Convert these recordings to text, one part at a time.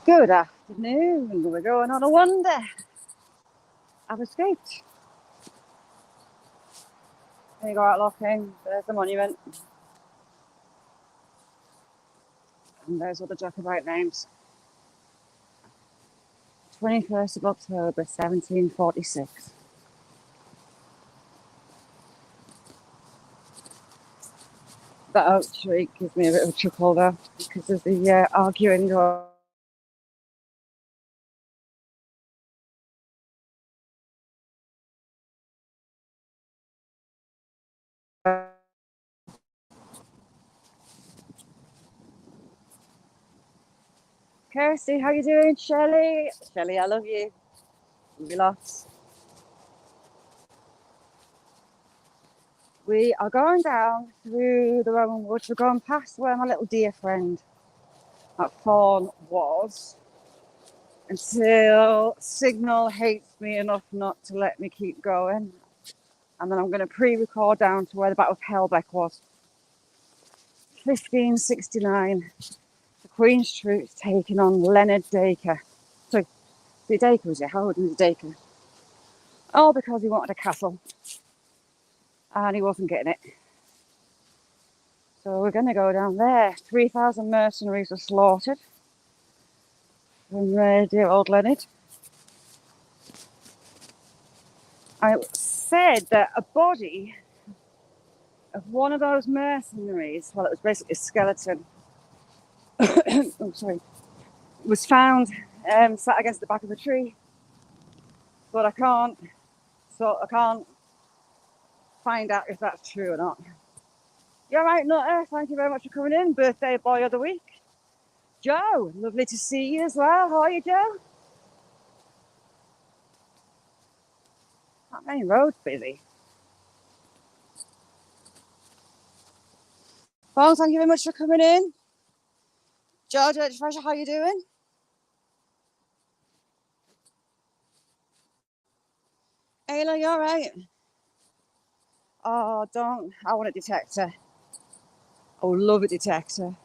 Good afternoon. We're going on a wander. I've escaped. There you go, outlocking. There's the monument. And there's all the Jacobite names. 21st of October, 1746. That oak tree gives me a bit of a chuckle though, because of the arguing going. Kirsty, how you doing? Shelley, I love you. Love you lots. We are going down through the Roman woods. We're going past where my little dear friend at Fawn was, until Signal hates me enough not to let me keep going. And then I'm going to pre-record down to where the Battle of Hell Beck was. 1569. The Queen's troops taking on Leonard Dacre. So, the Dacre was it? Howard was Dacre. All because he wanted a castle. And he wasn't getting it. So we're going to go down there. 3,000 mercenaries were slaughtered from dear old Leonard. I said that a body of one of those mercenaries, well, it was basically a skeleton, was found sat against the back of a tree. But I can't find out if that's true or not. You're right, Nutter. Thank you very much for coming in. Birthday boy of the week. Joe, lovely to see you as well. How are you, Joe? That main road's busy. Well, thank you very much for coming in. George, how are you doing? Ayla, you all right? Oh, don't. I want a detector. I would love a detector.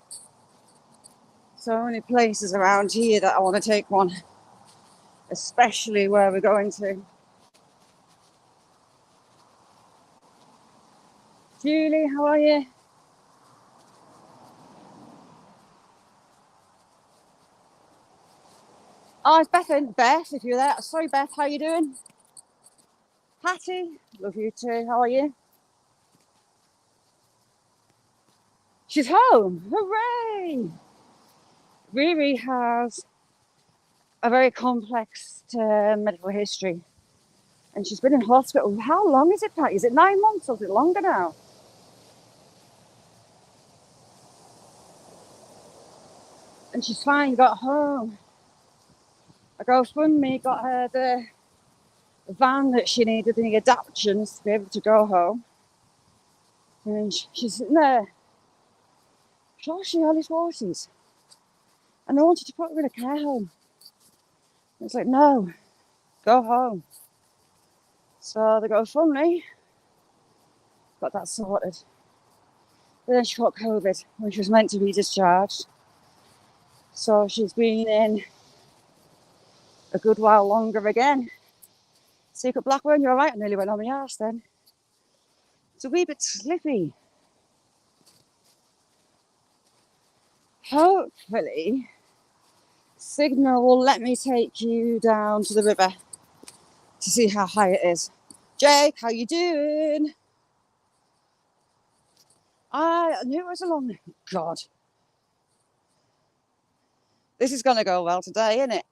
So many places around here that I want to take one. Especially where we're going to. Julie, how are you? Oh, it's Beth. Beth, if you're there. Sorry, Beth, how are you doing? Patty, love you too. How are you? She's home. Hooray! Riri has a very complex medical history. And she's been in hospital. How long is it, Patty? Is it 9 months or is it longer now? And she's finally got home. A GoFundMe got her the van that she needed and the adaptions to be able to go home. And she's sitting there. Sure, she's early 40s. And I wanted to put her in a care home. It's like, no, go home. So the GoFundMe got that sorted. But then she got COVID when she was meant to be discharged. So she's been in a good while longer again. Secret Blackburn, you're all right? I nearly went on my arse then. It's a wee bit slippy. Hopefully, Signal will let me take you down to the river to see how high it is. Jake, how you doing? I knew it was a long... God. This is going to go well today, isn't it?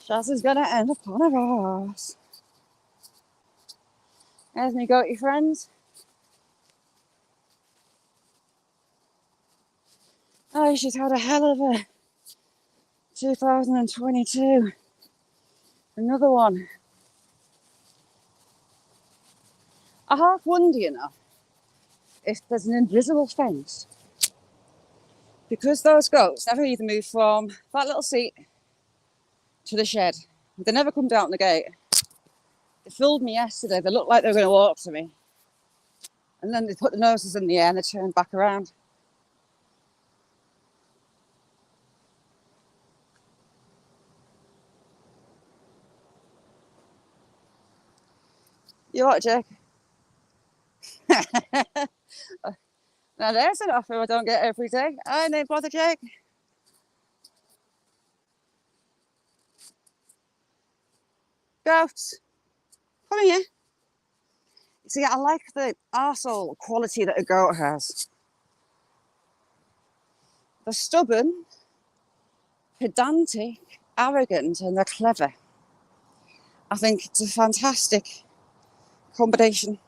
Shaz is going to end up on her arse. There's me goaty friends. Oh, she's had a hell of a 2022. Another one. I half wonder, you know, if there's an invisible fence. Because those goats never either move from that little seat to the shed. They never come down the gate. They fooled me yesterday. They looked like they were going to walk to me. And then they put their noses in the air and they turned back around. You what, Jake? Now there's an offer I don't get every day. I ain't bother, Jake. Goats, come here. See, I like the arsehole quality that a goat has. They're stubborn, pedantic, arrogant, and they're clever. I think it's a fantastic combination.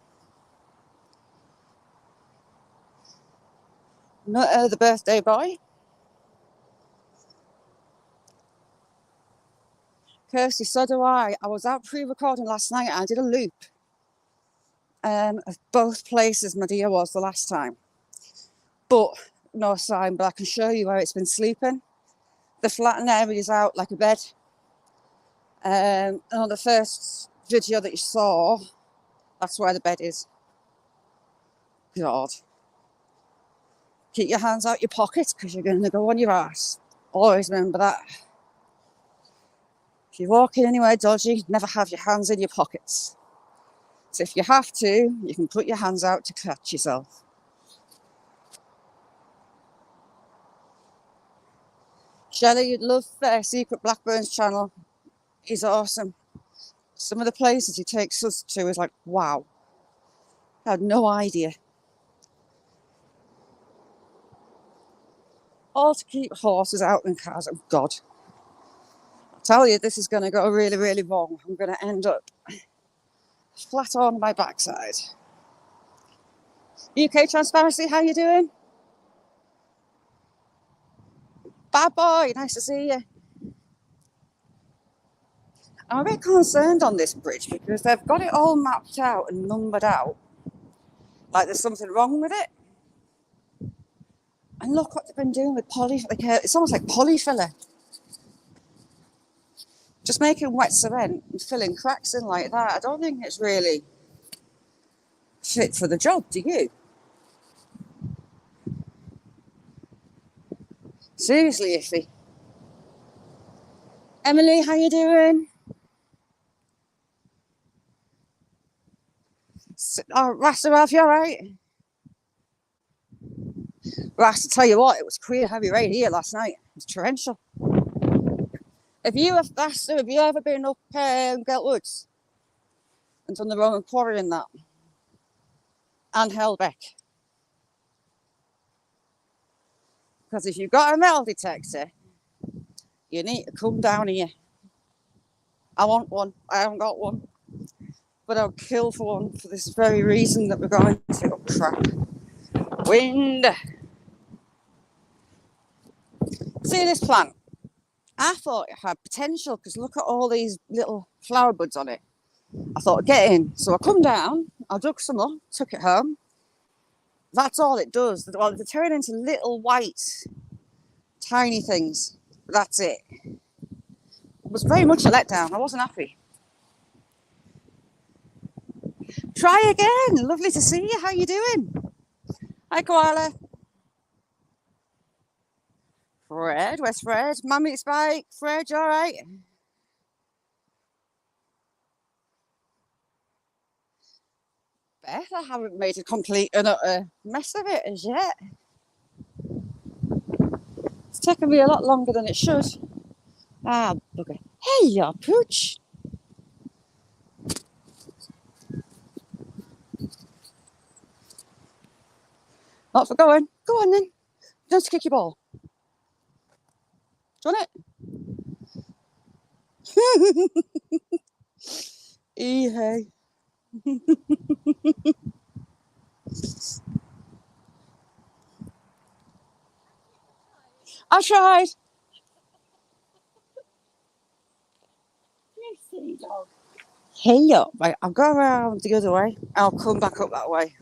Not the birthday boy. Kirsty, so do I. I was out pre-recording last night and I did a loop of both places my dear was the last time. But no sign, but I can show you where it's been sleeping. The flattened area is out like a bed. And on the first video that you saw, that's where the bed is. God. Keep your hands out your pockets because you're going to go on your ass. Always remember that. If you're walking anywhere dodgy, never have your hands in your pockets. So if you have to, you can put your hands out to catch yourself. Shelley, you'd love Secret Blackburn's channel. He's awesome. Some of the places he takes us to is like, wow. I had no idea. All to keep horses out in cars. Oh, God. I tell you, this is going to go really, really wrong. I'm going to end up flat on my backside. UK Transparency, how you doing? Bad boy, nice to see you. I'm a bit concerned on this bridge because they've got it all mapped out and numbered out. Like there's something wrong with it. And look what they've been doing with it's almost like polyfiller. Just making wet cement and filling cracks in like that. I don't think it's really fit for the job, do you? Seriously, iffy. Emily, how you doing? Oh, Rasta, Ralph, you alright? Rasta, tell you what, it was quite a heavy rain here last night. It was torrential. Have you ever been up Gelt Woods and done the Roman Quarry in that? And Hell Beck? Because if you've got a metal detector, you need to come down here. I want one. I haven't got one. But I'll kill for one for this very reason that we're going to. Oh, crap. Wind. See this plant? I thought it had potential because look at all these little flower buds on it. I thought, get in. So I come down, I dug some up, took it home. That's all it does. Well, they turn into little white, tiny things. That's it. It was very much a letdown. I wasn't happy. Try again. Lovely to see you. How you doing? Hi, Koala. Fred, where's Fred? Mummy Spike. Fred, you all right? Beth, I haven't made a complete and utter mess of it as yet. It's taken me a lot longer than it should. Ah, bugger. Hey, you pooch. Not for going. Go on then. Don't kick your ball. Do you want it? Hey. I tried. You silly dog. Hey up. Right, I'll go around the other way. I'll come back up that way.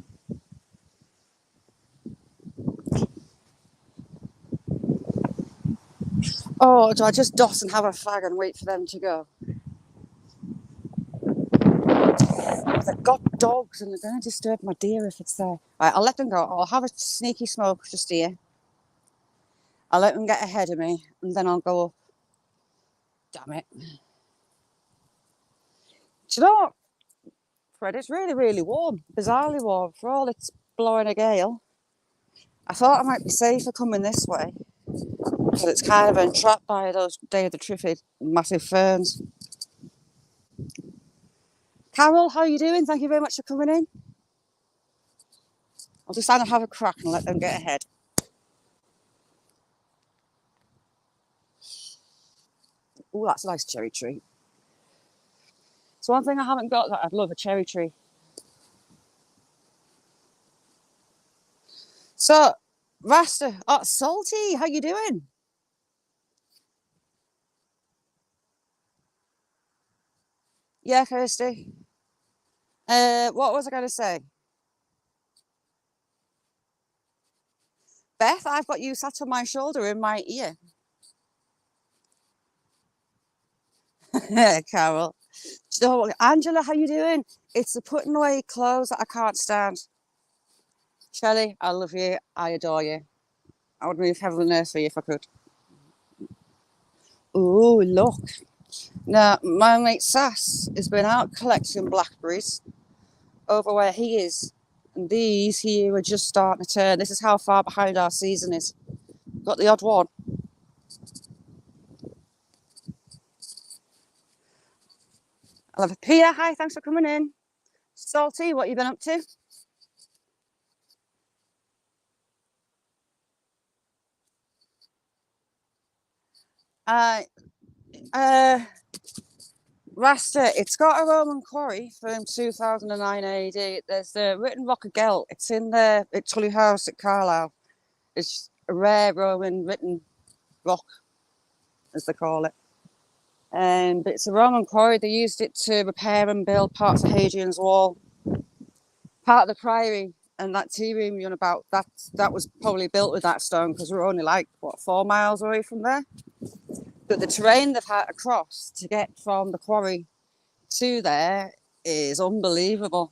Oh, do I just dot and have a fag and wait for them to go? They've got dogs and they're going to disturb my deer if it's there. Right, I'll let them go. I'll have a sneaky smoke just here. I'll let them get ahead of me and then I'll go up. Damn it. Do you know what? Fred, it's really, really warm. Bizarrely warm. For all it's blowing a gale. I thought I might be safer coming this way. But it's kind of entrapped by those Day of the Trifid massive ferns. Carol, how are you doing? Thank you very much for coming in. I'll just stand and have a crack and let them get ahead. Oh, that's a nice cherry tree. It's one thing I haven't got that I'd love, a cherry tree. So, Rasta, Salty, how you doing? Yeah, Kirsty. What was I going to say? Beth, I've got you sat on my shoulder in my ear. Carol. So, Angela, how you doing? It's the putting away clothes that I can't stand. Shelley, I love you. I adore you. I would move heaven and earth for you if I could. Oh, look. Now, my mate Sass has been out collecting blackberries over where he is. And these here are just starting to turn. This is how far behind our season is. Got the odd one. I love it. Pia, hi, thanks for coming in. Salty, what you been up to? Rasta, it's got a Roman quarry from 2009 AD. There's the written rock of Gelt. It's in the Tully House at Carlisle. It's a rare Roman written rock, as they call it. But it's a Roman quarry. They used it to repair and build parts of Hadrian's Wall. Part of the priory and that tea room you're on about, that was probably built with that stone because we're only like, 4 miles away from there? But the terrain they've had across to get from the quarry to there is unbelievable.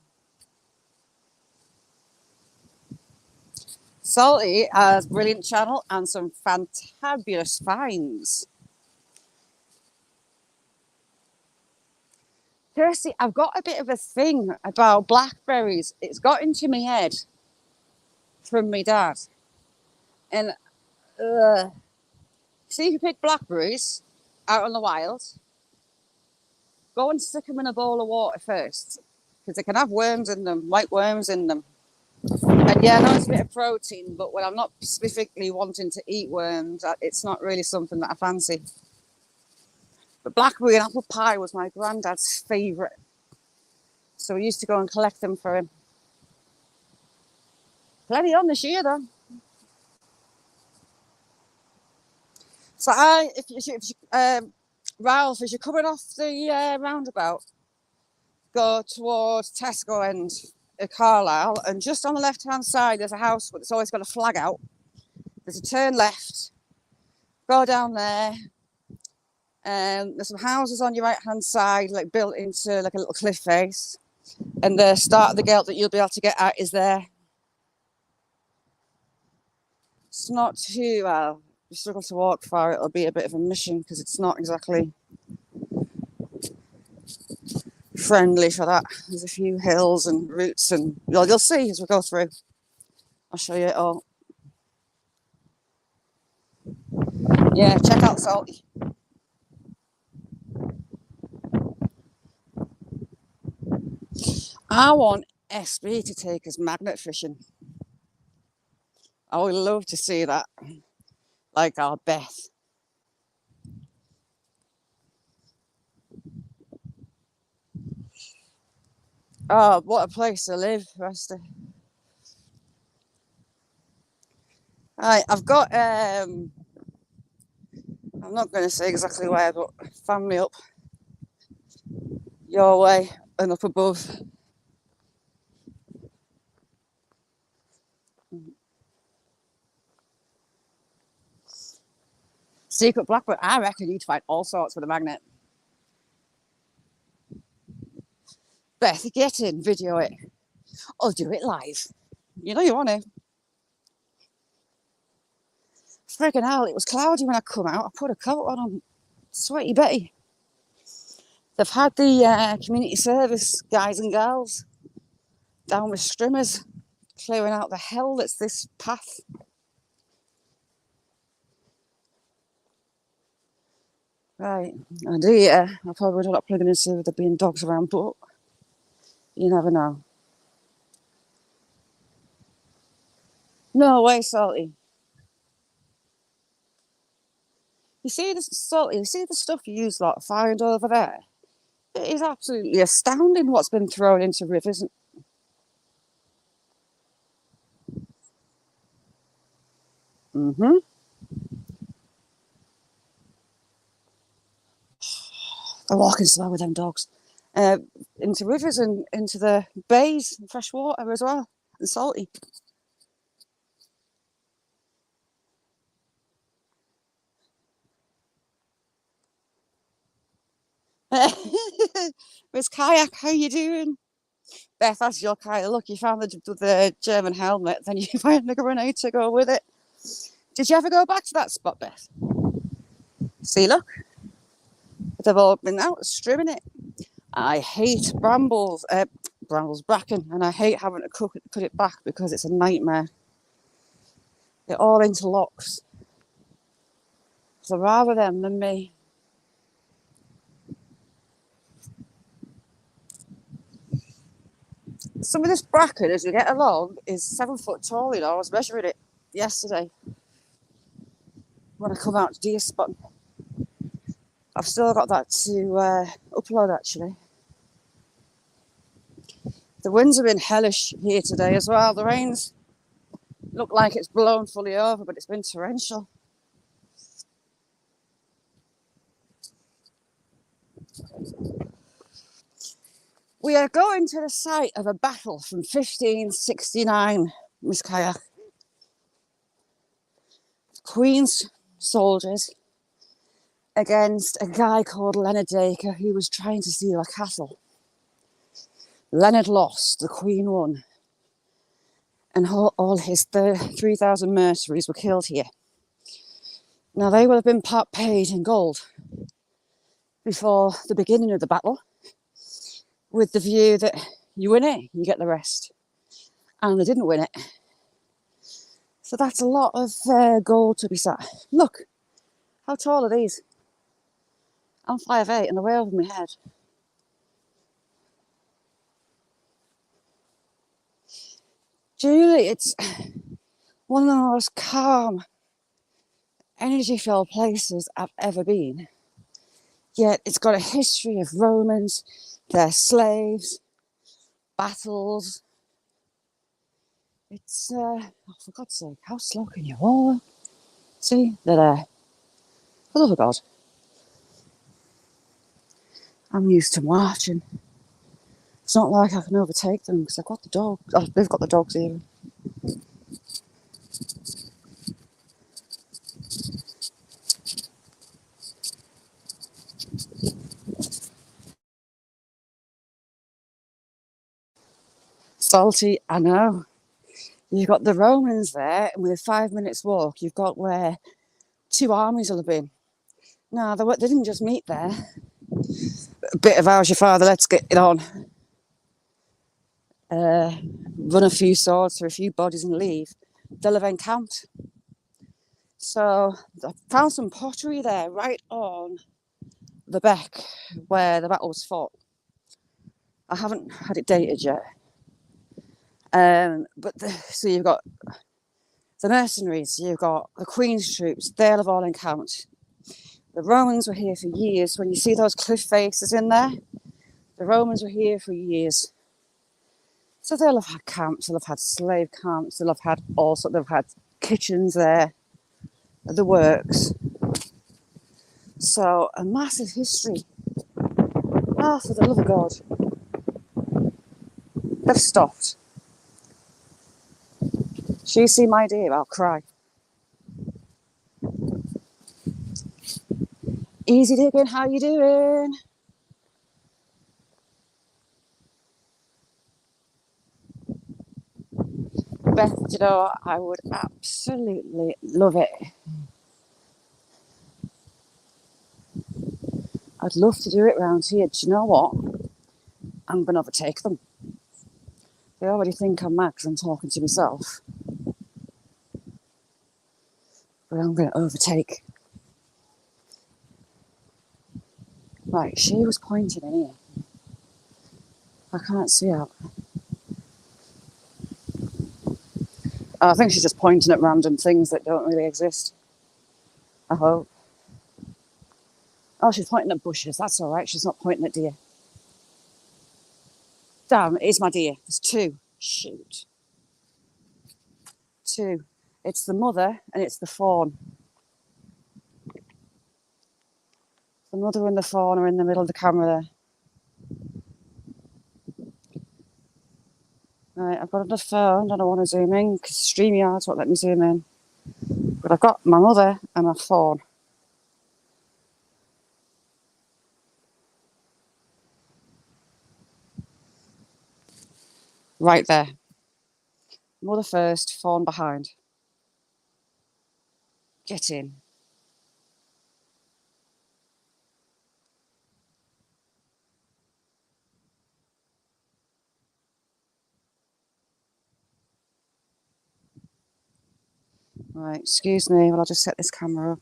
Salty has a brilliant channel and some fantabulous finds. Kirsty, I've got a bit of a thing about blackberries. It's got into my head from my dad. And see if you pick blackberries out in the wild, go and stick them in a bowl of water first, because they can have worms in them, white worms in them. And yeah, I know it's a bit of protein, but when I'm not specifically wanting to eat worms, it's not really something that I fancy. But blackberry and apple pie was my granddad's favourite. So we used to go and collect them for him. Plenty on this year, though. So Ralph, as you're coming off the roundabout, go towards Tesco and Carlisle, and just on the left-hand side, there's a house that's always got a flag out. There's a turn left, go down there, and there's some houses on your right-hand side, like built into like a little cliff face, and the start of the gate that you'll be able to get at is there. It's not too well. If you struggle to walk far, it'll be a bit of a mission because it's not exactly friendly for that. There's a few hills and roots, and you'll see as we go through. I'll show you it all. Yeah, check out Salty. I want SB to take us magnet fishing. I would love to see that. Like our Beth. Oh, what a place to live, Rasta. Right, I've got, I'm not going to say exactly where, but family up your way and up above. Secret blackbird, I reckon you'd find all sorts with a magnet. Beth, get in, video it. I'll do it live. You know you want to. Friggin' hell, it was cloudy when I come out. I put a coat on. Sweaty Betty. They've had the community service guys and girls down with strimmers, clearing out the hell that's this path. Right, I do, yeah. I probably would not plug in and see if there being dogs around, but you never know. No way, Salty. You see this, Salty, you see the stuff you use like find over there? It is absolutely astounding what's been thrown into rivers. Mm-hmm. They're walking slow with them dogs. Into rivers and into the bays and fresh water as well. And salty. Miss Kayak, how you doing? Beth, that's your kayak. Look, you found the German helmet, then you find a grenade to go with it. Did you ever go back to that spot, Beth? See, look. They've all been out strimming it. I hate bracken, and I hate having to cut it back because it's a nightmare. It all interlocks. So rather them than me. Some of this bracken, as we get along, is 7 foot tall. You know, I was measuring it yesterday when I come out to deer spot. I've still got that to upload, actually. The winds have been hellish here today as well. The rain's looked like it's blown fully over, but it's been torrential. We are going to the site of a battle from 1569, Miss Kayak. Queen's soldiers against a guy called Leonard Dacre who was trying to steal a castle. Leonard lost, the Queen won, and all his 3,000 mercenaries were killed here. Now, they will have been part paid in gold before the beginning of the battle, with the view that you win it, you get the rest. And they didn't win it. So that's a lot of gold to be sat. Look, how tall are these? I'm 5'8" and they're way over my head. Julie, it's one of the most calm, energy-filled places I've ever been. Yet it's got a history of Romans, their slaves, battles. It's, oh, for God's sake, how slow can you walk? See, they're there. For the love of God. I'm used to marching. It's not like I can overtake them because I've got the dog. Oh, they've got the dogs even. Salty, I know. You've got the Romans there, and with 5 minutes walk, you've got where 2 armies will have been. No, they didn't just meet there. A bit of how's your father, let's get it on. Run a few swords through a few bodies and leave. They'll have encamped. So I found some pottery there, right on the Beck, where the battle was fought. I haven't had it dated yet. So you've got the mercenaries, you've got the Queen's troops, they'll have all encamped. The Romans were here for years. When you see those cliff faces in there, the Romans were here for years. So they'll have had camps, they'll have had slave camps, they'll have had they'll have had kitchens there, the works. So a massive history. Ah, for the love of God. They've stopped. She see my dear, I'll cry. Easy digging, how you doing? Beth, you know, I would absolutely love it. I'd love to do it round here. Do you know what? I'm going to overtake them. They already think I'm mad because I'm talking to myself. But I'm going to overtake. Right, she was pointing in here. I can't see out. I think she's just pointing at random things that don't really exist. I hope. Oh, she's pointing at bushes. That's all right. She's not pointing at deer. Damn, it is my deer. There's two. Shoot. Two. It's the mother and it's the fawn. The mother and the fawn are in the middle of the camera there. Right, I've got another phone. I don't want to zoom in because StreamYards won't let me zoom in. But I've got my mother and my fawn. Right there. Mother first, fawn behind. Get in. Right, excuse me, well, I'll just set this camera up.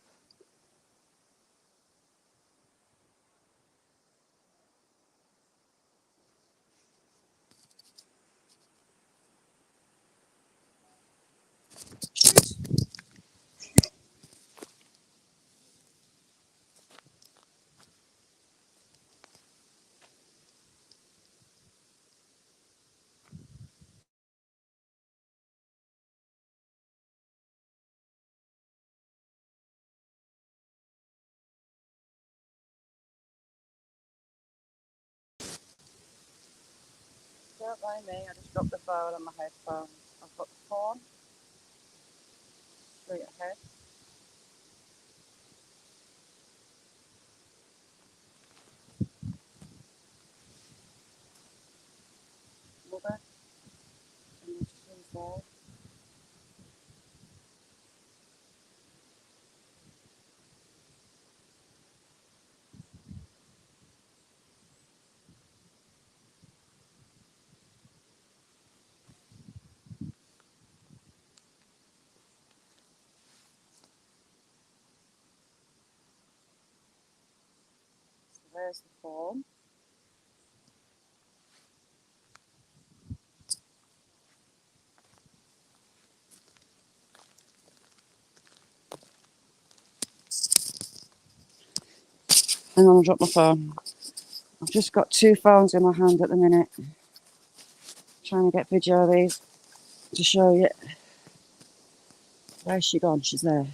Don't mind me, I just dropped the phone on my headphones. I've got the fawn straight ahead. Mother, and then she's there. So there's the fawn. Hang on, I'll drop my phone. I've just got two phones in my hand at the minute. Trying to get video of these to show you. Where's she gone? She's there.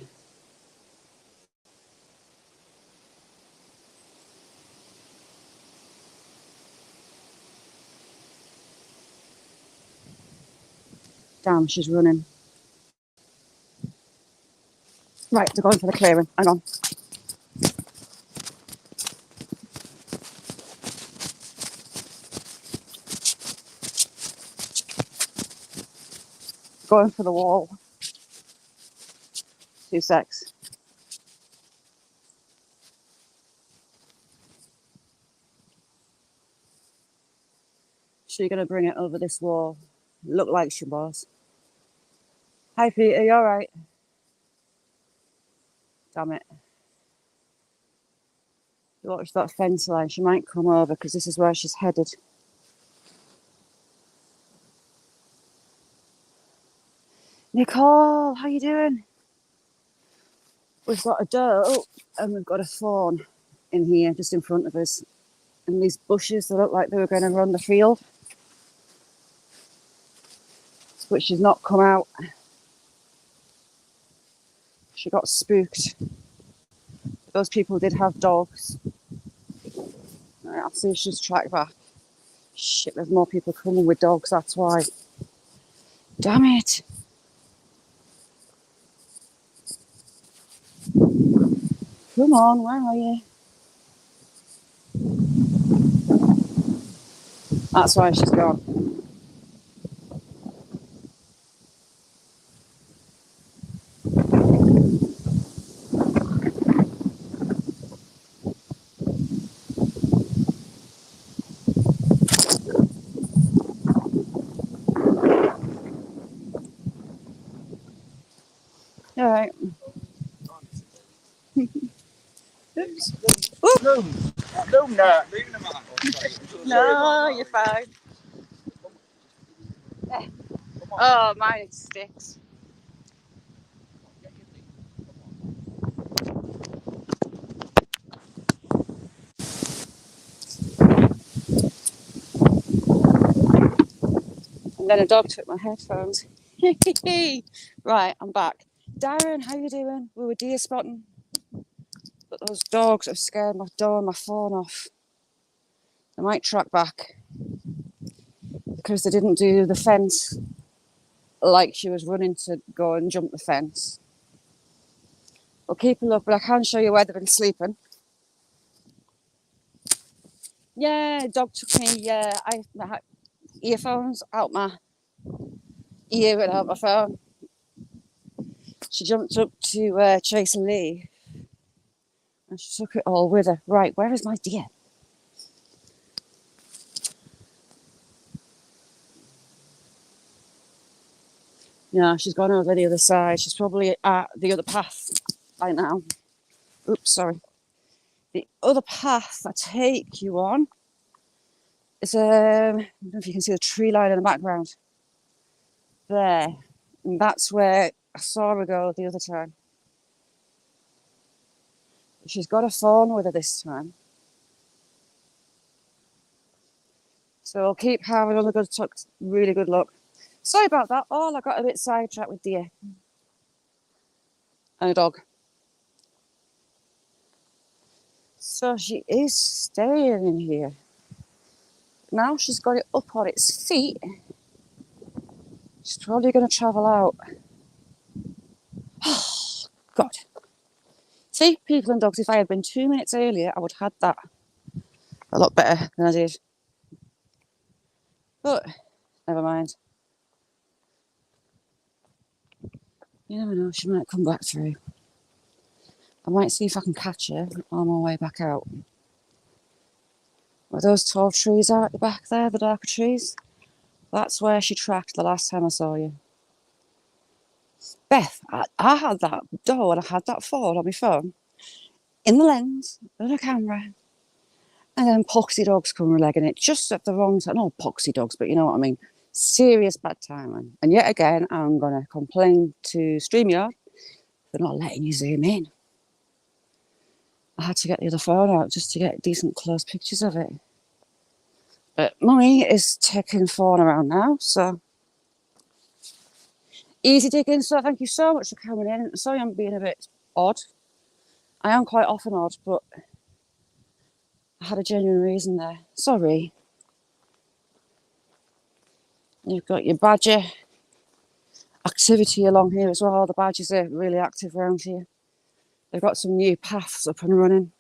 Damn, she's running. Right, they're going for the clearing. Hang on. Going for the wall. 2 secs. She's going to bring it over this wall. Looked like she was. Hi, Peter, you alright? Damn it. Watch that fence line. She might come over because this is where she's headed. Nicole, how you doing? We've got a doe and we've got a fawn in here just in front of us. And these bushes that look like they were going to run the field. But she's not come out. She got spooked. Those people did have dogs. Right, I'll see if she's tracked back. Shit, there's more people coming with dogs, that's why. Damn it. Come on, where are you? That's why she's gone. Oops. No, no, no. No, you're fine. Oh, mine sticks. And then a dog took my headphones. Right, I'm back. Darren, how you doing? We were deer spotting, but those dogs have scared my door and my phone off. I might track back because they didn't do the fence like she was running to go and jump the fence. We'll keep a look, but I can show you where they've been sleeping. Yeah, dog took me. Yeah, I had earphones out my ear and out my phone. She jumped up to chase a leaf and she took it all with her. Right, where is my deer? Yeah, she's gone over the other side. She's probably at the other path by now. Oops, sorry. The other path I take you on is, I don't know if you can see the tree line in the background. There. And that's where I saw her go the other time. She's got a phone with her this time. So I'll keep having another good talk, really good look. Sorry about that. I got a bit sidetracked with deer and a dog. So she is staying in here. Now she's got it up on its feet. She's probably going to travel out. Oh, God. See, people and dogs, if I had been 2 minutes earlier, I would have had that a lot better than I did. But, never mind. You never know, she might come back through. I might see if I can catch her on my way back out. Were those tall trees out at the back there, the darker trees? That's where she tracked the last time I saw you. Beth, I had that door and I had that phone on my phone in the lens and a camera. And then poxy dogs come legging it just at the wrong time. Not poxy dogs, but you know what I mean. Serious bad timing. And yet again, I'm going to complain to StreamYard for not letting you zoom in. I had to get the other phone out just to get decent close pictures of it. But Mummy is taking phone around now, so easy digging. So thank you so much for coming in. Sorry I'm being a bit odd. I am quite often odd, but I had a genuine reason there. Sorry. You've got your badger activity along here as well. The badgers are really active around here. They've got some new paths up and running.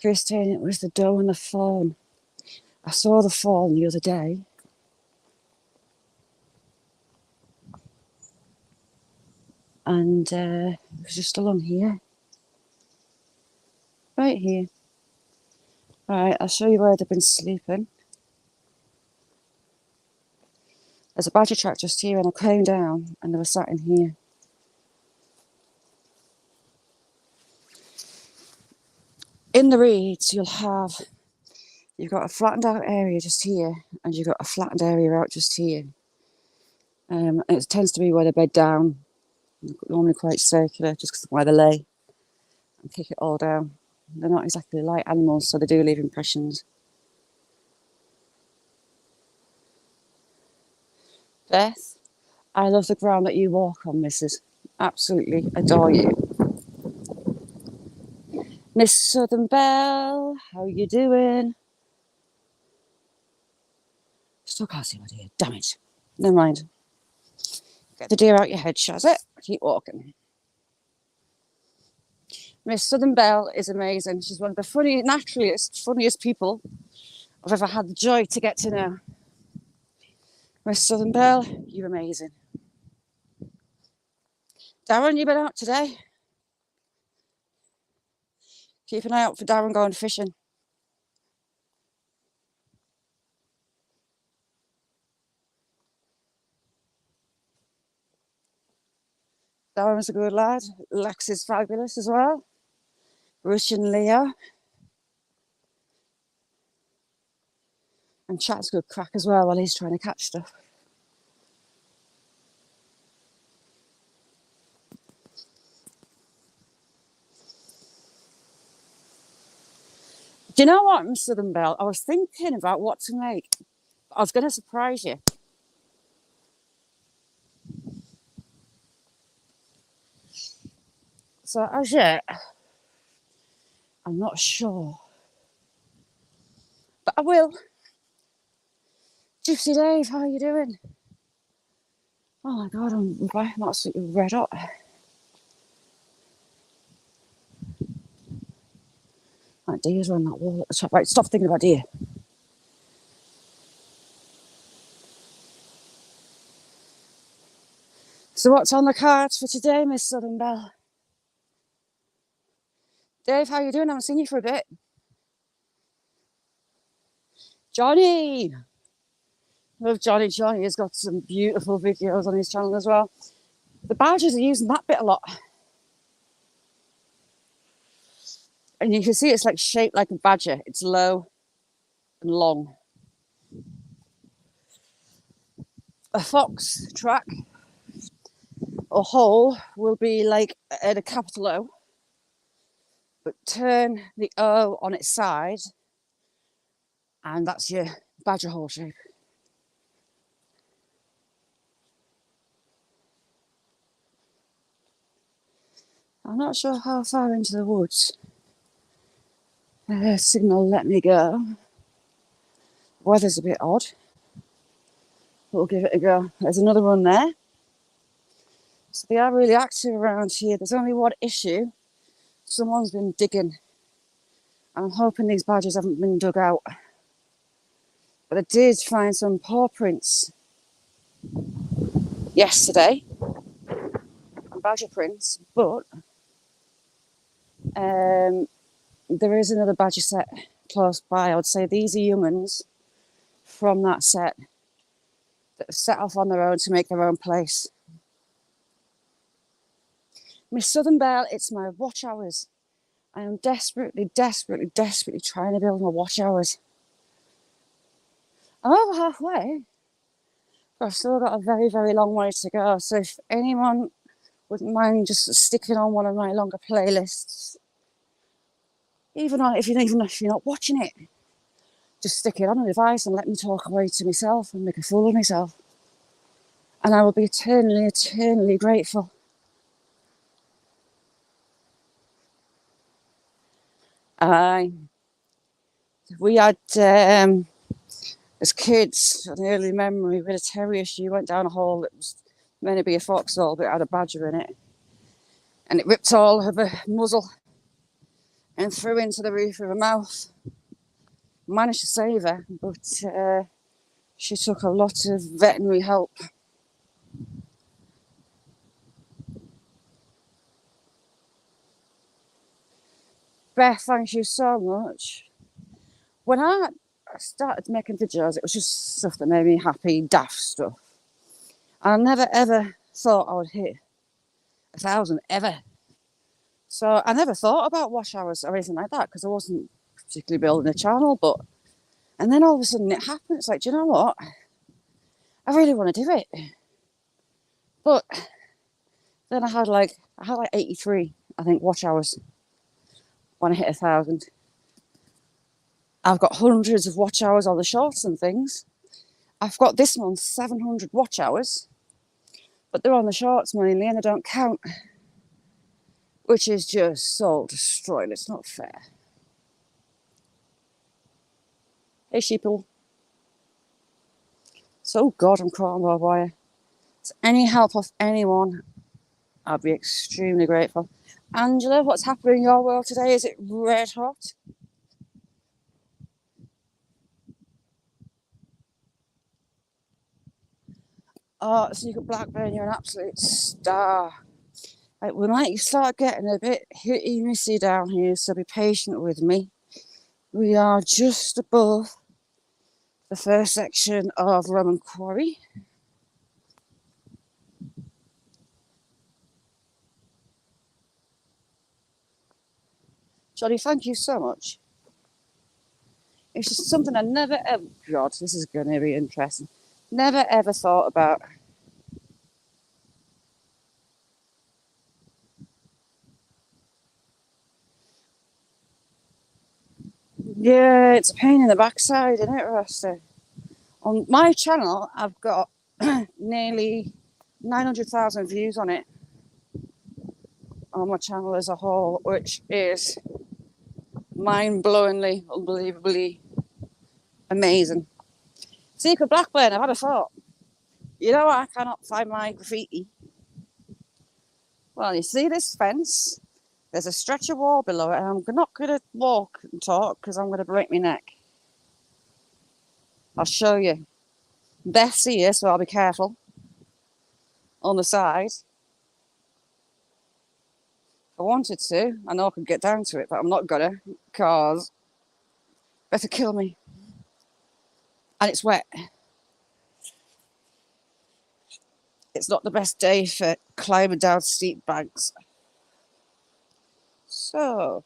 Christine, it was the doe and the fawn. I saw the fawn the other day. And it was just along here. Right here. Right, I'll show you where they've been sleeping. There's a badger track just here and I came down and they were sat in here. In the reeds you've got a flattened out area just here and you've got a flattened area out just here. And it tends to be where they bed down, normally quite circular, just because of where they lay and kick it all down. They're not exactly light animals, so they do leave impressions. Beth, I love the ground that you walk on, Mrs. Absolutely adore you. Miss Southern Belle, how you doing? Still can't see my deer, damn it. Never mind. Get the deer out your head, Shazit. Keep walking. Miss Southern Belle is amazing. She's one of the funniest people I've ever had the joy to get to know. Miss Southern Belle, you're amazing. Darren, you been out today? Keep an eye out for Darren going fishing. Darren's a good lad. Lex is fabulous as well. Rich and Leo. And Chat's good crack as well while he's trying to catch stuff. Do you know what, Miss Southern Belle? I was thinking about what to make. I was going to surprise you. So as yet, I'm not sure. But I will. Gypsy Dave, how are you doing? Oh my God, I'm absolutely red hot. That deer's on that wall at the top. Right, stop thinking about deer. So what's on the cards for today, Miss Southern Belle? Dave, how you doing? I haven't seen you for a bit. Johnny! Love Johnny. Johnny has got some beautiful videos on his channel as well. The badgers are using that bit a lot. And you can see it's like shaped like a badger. It's low and long. A fox track or hole will be like at a capital O, but turn the O on its side, and that's your badger hole shape. I'm not sure how far into the woods signal let me go. Weather's a bit odd. We'll give it a go. There's another one there. So they are really active around here. There's only one issue. Someone's been digging. I'm hoping these badgers haven't been dug out. But I did find some paw prints yesterday. Badger prints, but there is another badger set close by. I would say these are young ones from that set that have set off on their own to make their own place. Miss Southern Belle, it's my watch hours. I am desperately trying to build my watch hours. I'm over halfway, but I've still got a very long way to go. So if anyone wouldn't mind just sticking on one of my longer playlists, even if you're not watching it, just stick it on a device and let me talk away to myself and make a fool of myself. And I will be eternally grateful. We had, as kids, an early memory, we had a terrier. She went down a hole that was meant to be a foxhole, but it had a badger in it. And it ripped all of her muzzle and threw into the roof of her mouth. Managed to save her, but she took a lot of veterinary help. Beth, thank you so much. When I started making videos, it was just stuff that made me happy, daft stuff. I never ever thought I would hit 1,000 ever. So I never thought about watch hours or anything like that because I wasn't particularly building a channel. And then all of a sudden it happened. It's like, do you know what? I really want to do it. But then I had like 83, I think, watch hours when I hit 1,000. I've got hundreds of watch hours on the shorts and things. I've got this month 700 watch hours, but they're on the shorts mainly and they don't count, which is just soul destroying. It's not fair. Hey, sheeple. So, God, I'm caught on barbed wire. So any help off anyone, I'd be extremely grateful. Angela, what's happening in your world today? Is it red hot? Oh, so you got Blackburn, you're an absolute star. Right, we might start getting a bit hitty missy down here, so be patient with me. We are just above the first section of Roman Quarry. Johnny, thank you so much. It's just something I never ever. God, this is going to be interesting. Never ever thought about. Yeah, it's a pain in the backside, isn't it, Rusty? On my channel, I've got nearly 900,000 views on it, on my channel as a whole, which is mind-blowingly, unbelievably amazing. Secret Blackburn, I've had a thought. You know, I cannot find my graffiti. Well, you see this fence? There's a stretch of wall below it, and I'm not going to walk and talk because I'm going to break my neck. I'll show you. Beth's here, so I'll be careful. On the side. If I wanted to, I know I could get down to it, but I'm not going to because Beth will kill me. And it's wet. It's not the best day for climbing down steep banks. So,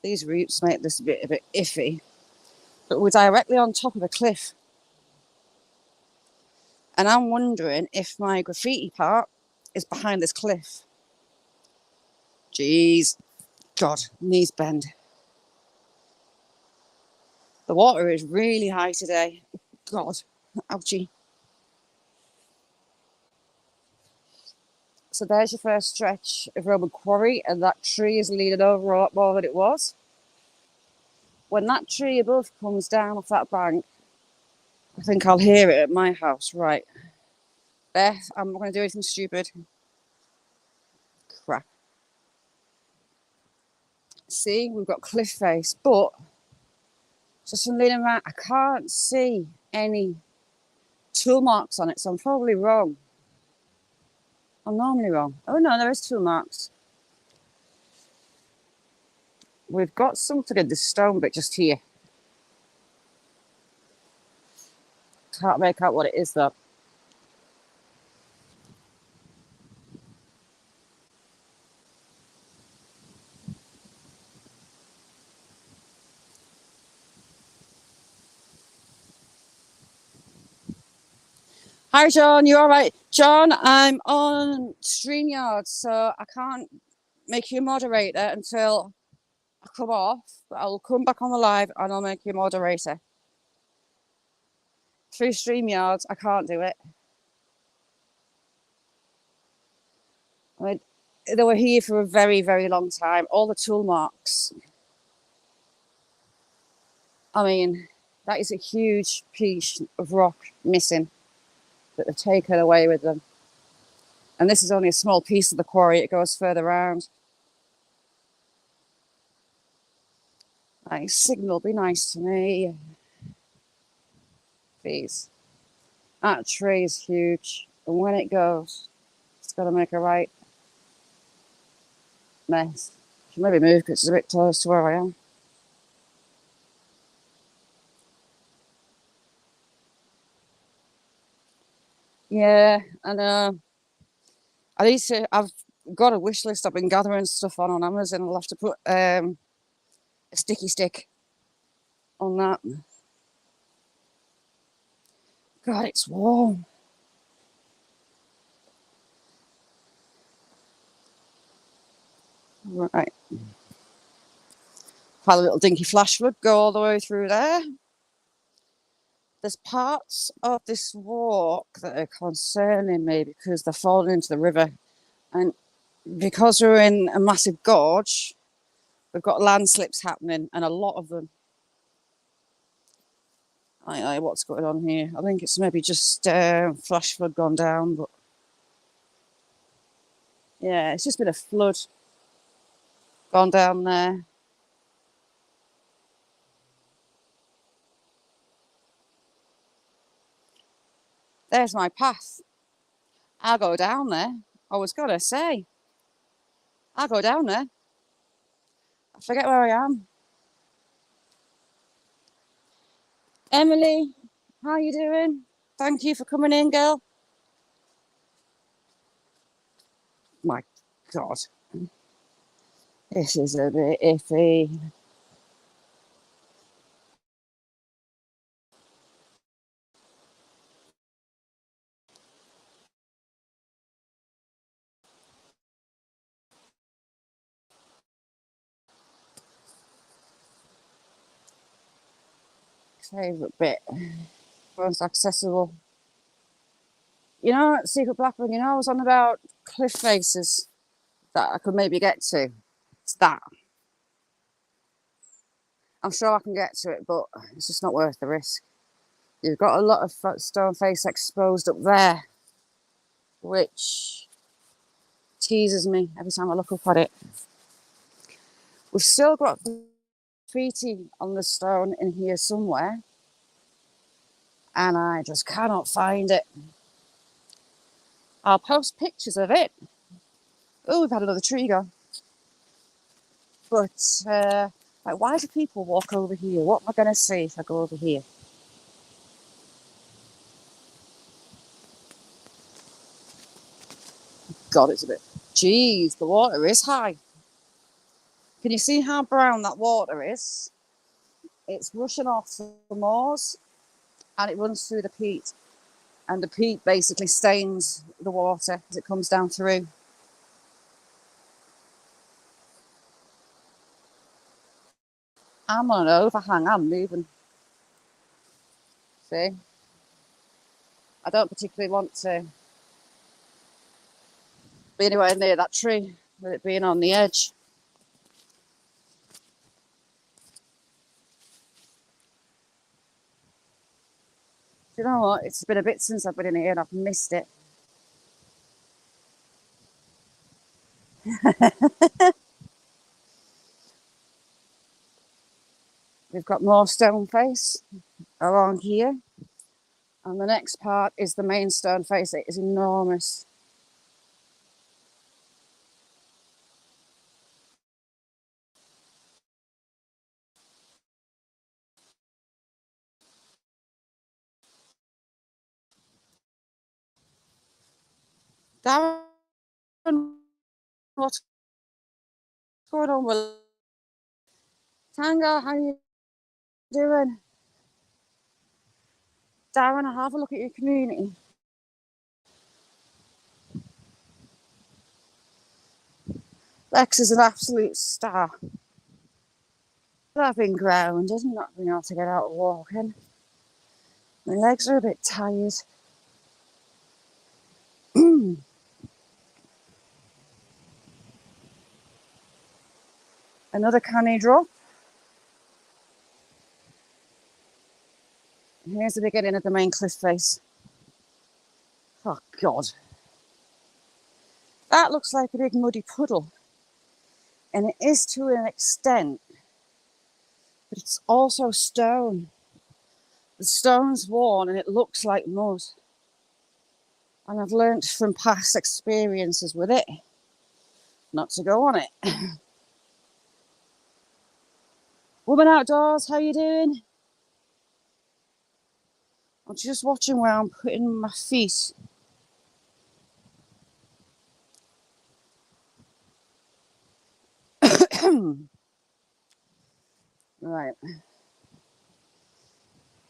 these roots make this a bit iffy. But we're directly on top of a cliff. And I'm wondering if my graffiti part is behind this cliff. Jeez. God, knees bend. The water is really high today. God, ouchie. So there's your first stretch of Roman quarry, and that tree is leaning over a lot more than it was. When that tree above comes down off that bank, I think I'll hear it at my house. Right. Beth, I'm not going to do anything stupid. Crap. See, we've got cliff face, but just from leaning around, I can't see any tool marks on it, so I'm probably wrong. I'm normally wrong. Oh no, there is tool marks. We've got something in this stone bit just here. Can't make out what it is though. Hi John, you alright? John, I'm on StreamYard, so I can't make you a moderator until I come off, but I'll come back on the live and I'll make you a moderator. Through StreamYard, I can't do it. I mean, they were here for a very, very long time. All the tool marks. I mean, that is a huge piece of rock missing that they've taken away with them. And this is only a small piece of the quarry. It goes further around. Like, signal, be nice to me. Please. That tree is huge. And when it goes, it's got to make a right mess. I should maybe move because it's a bit close to where I am. Yeah, and I've got a wish list. I've been gathering stuff on Amazon. I'll have to put a sticky stick on that. God, it's warm. Right. Had a little dinky flash flood go all the way through there. There's parts of this walk that are concerning me because they're falling into the river. And because we're in a massive gorge, we've got landslips happening, and a lot of them. I don't know what's going on here. I think it's maybe just flash flood gone down, but yeah, it's just been a flood gone down there. There's my path. I'll go down there. I was going to say, I'll go down there. I forget where I am. Emily, how you doing? Thank you for coming in, girl. My God. This is a bit iffy. Favourite bit. Most accessible. You know, Secret Blackburn, you know, I was on about cliff faces that I could maybe get to. It's that. I'm sure I can get to it, but it's just not worth the risk. You've got a lot of stone face exposed up there, which teases me every time I look up at it. We've still got graffiti on the stone in here somewhere, and I just cannot find it. I'll post pictures of it. Oh, we've had another tree go. But, like, why do people walk over here? What am I going to see if I go over here? God, it's a bit... Jeez, the water is high. Can you see how brown that water is? It's rushing off the moors and it runs through the peat. And the peat basically stains the water as it comes down through. I'm on an overhang, I'm moving. See? I don't particularly want to be anywhere near that tree with it being on the edge. Do you know what? It's been a bit since I've been in here and I've missed it. We've got more stone face along here. And the next part is the main stone face. It is enormous. Darren, what's going on with Tango? How you doing? Darren, have a look at your community. Lex is an absolute star. I've been ground, I've not been able to get out walking. My legs are a bit tired. Another canny drop. Here's the beginning of the main cliff face. Oh, God. That looks like a big muddy puddle. And it is to an extent, but it's also stone. The stone's worn and it looks like mud. And I've learnt from past experiences with it not to go on it. Woman outdoors, how you doing? I'm just watching where I'm putting my feet. Right.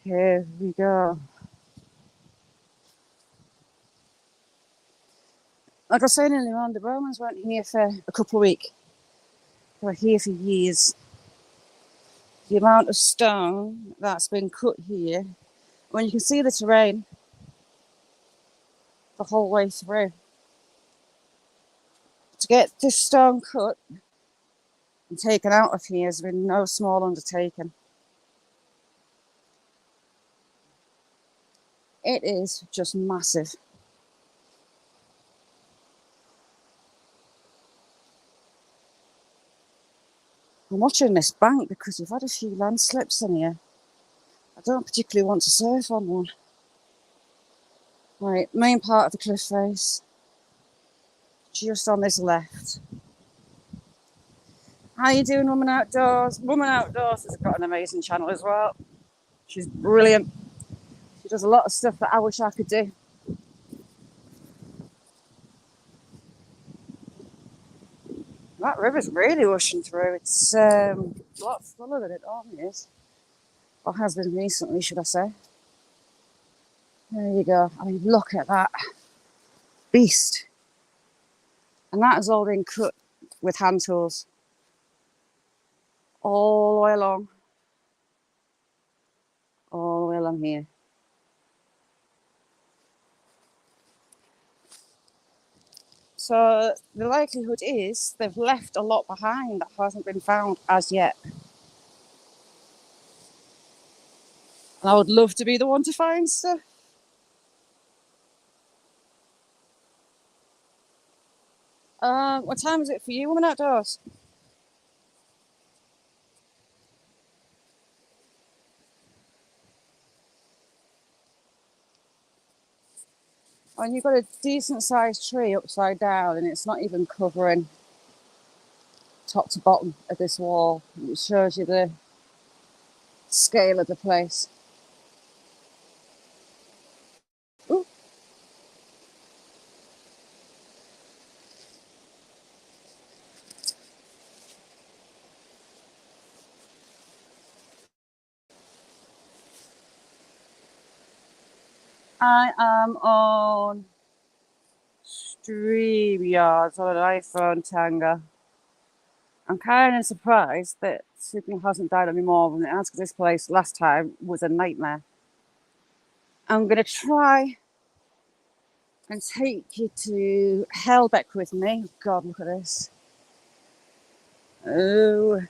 Here we go. Like I was saying earlier on, the Romans weren't here for a couple of weeks. They were here for years. The amount of stone that's been cut here, when you can see the terrain the whole way through. To get this stone cut and taken out of here has been no small undertaking. It is just massive. I'm watching this bank because we've had a few landslips in here. I don't particularly want to surf on one. Right, main part of the cliff face. Just on this left. How you doing, Woman Outdoors? Woman Outdoors has got an amazing channel as well. She's brilliant. She does a lot of stuff that I wish I could do. river's really rushing through. It's a lot fuller than it normally is. Or has been recently, should I say. There you go. I mean, look at that beast. And that has all been cut with hand tools. All the way along. All the way along here. So the likelihood is they've left a lot behind that hasn't been found as yet. And I would love to be the one to find stuff. What time is it for you, woman outdoors? When you've got a decent sized tree upside down and it's not even covering top to bottom of this wall, it shows you the scale of the place. Ooh. I am on StreamYard on an iPhone Tanga. I'm kind of surprised that signal hasn't died on me more than it has, because this place last time was a nightmare. I'm going to try and take you to Hell Beck with me. God, look at this. Oh,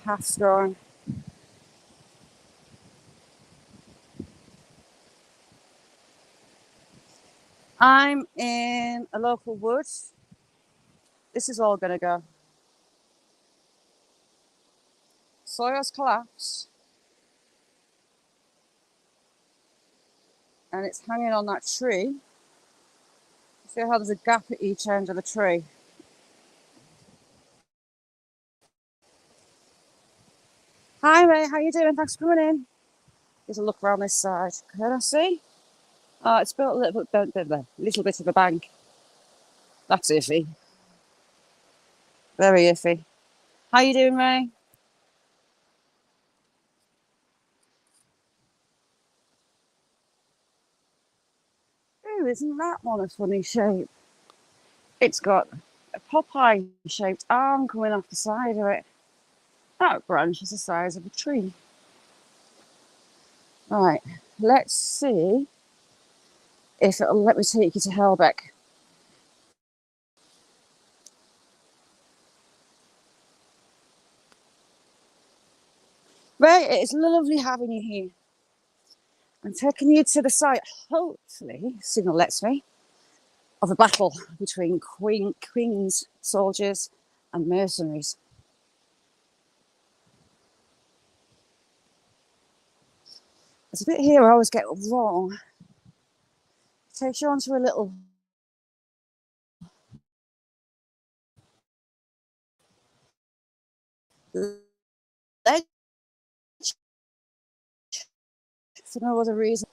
half strong. I'm in a local woods. This is all going to go. Soil's collapsed. And it's hanging on that tree. See how there's a gap at each end of the tree? Hi, mate. How you doing? Thanks for coming in. Here's a look around this side. Can I see? Oh, it's built a little bit of a bank. That's iffy. Very iffy. How you doing, Ray? Ooh, isn't that one a funny shape? It's got a Popeye-shaped arm coming off the side of it. That branch is the size of a tree. Right, let's see if it'll let me take you to Hell Beck. Ray, it's lovely having you here. I'm taking you to the site, hopefully, signal lets me, of a battle between Queen's soldiers and mercenaries. There's a bit here I always get wrong. It takes you onto a little ledge for no other reason.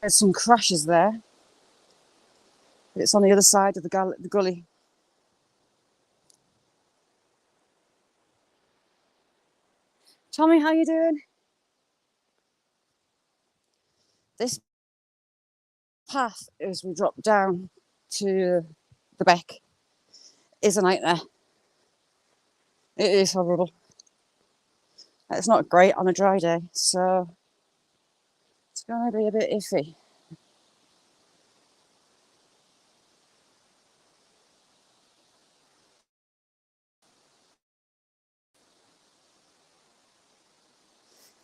There's some crashes there, but it's on the other side of the gully. Tommy, how you doing? This path, as we drop down to the beck, is a nightmare. It is horrible. It's not great on a dry day, so it's going to be a bit iffy.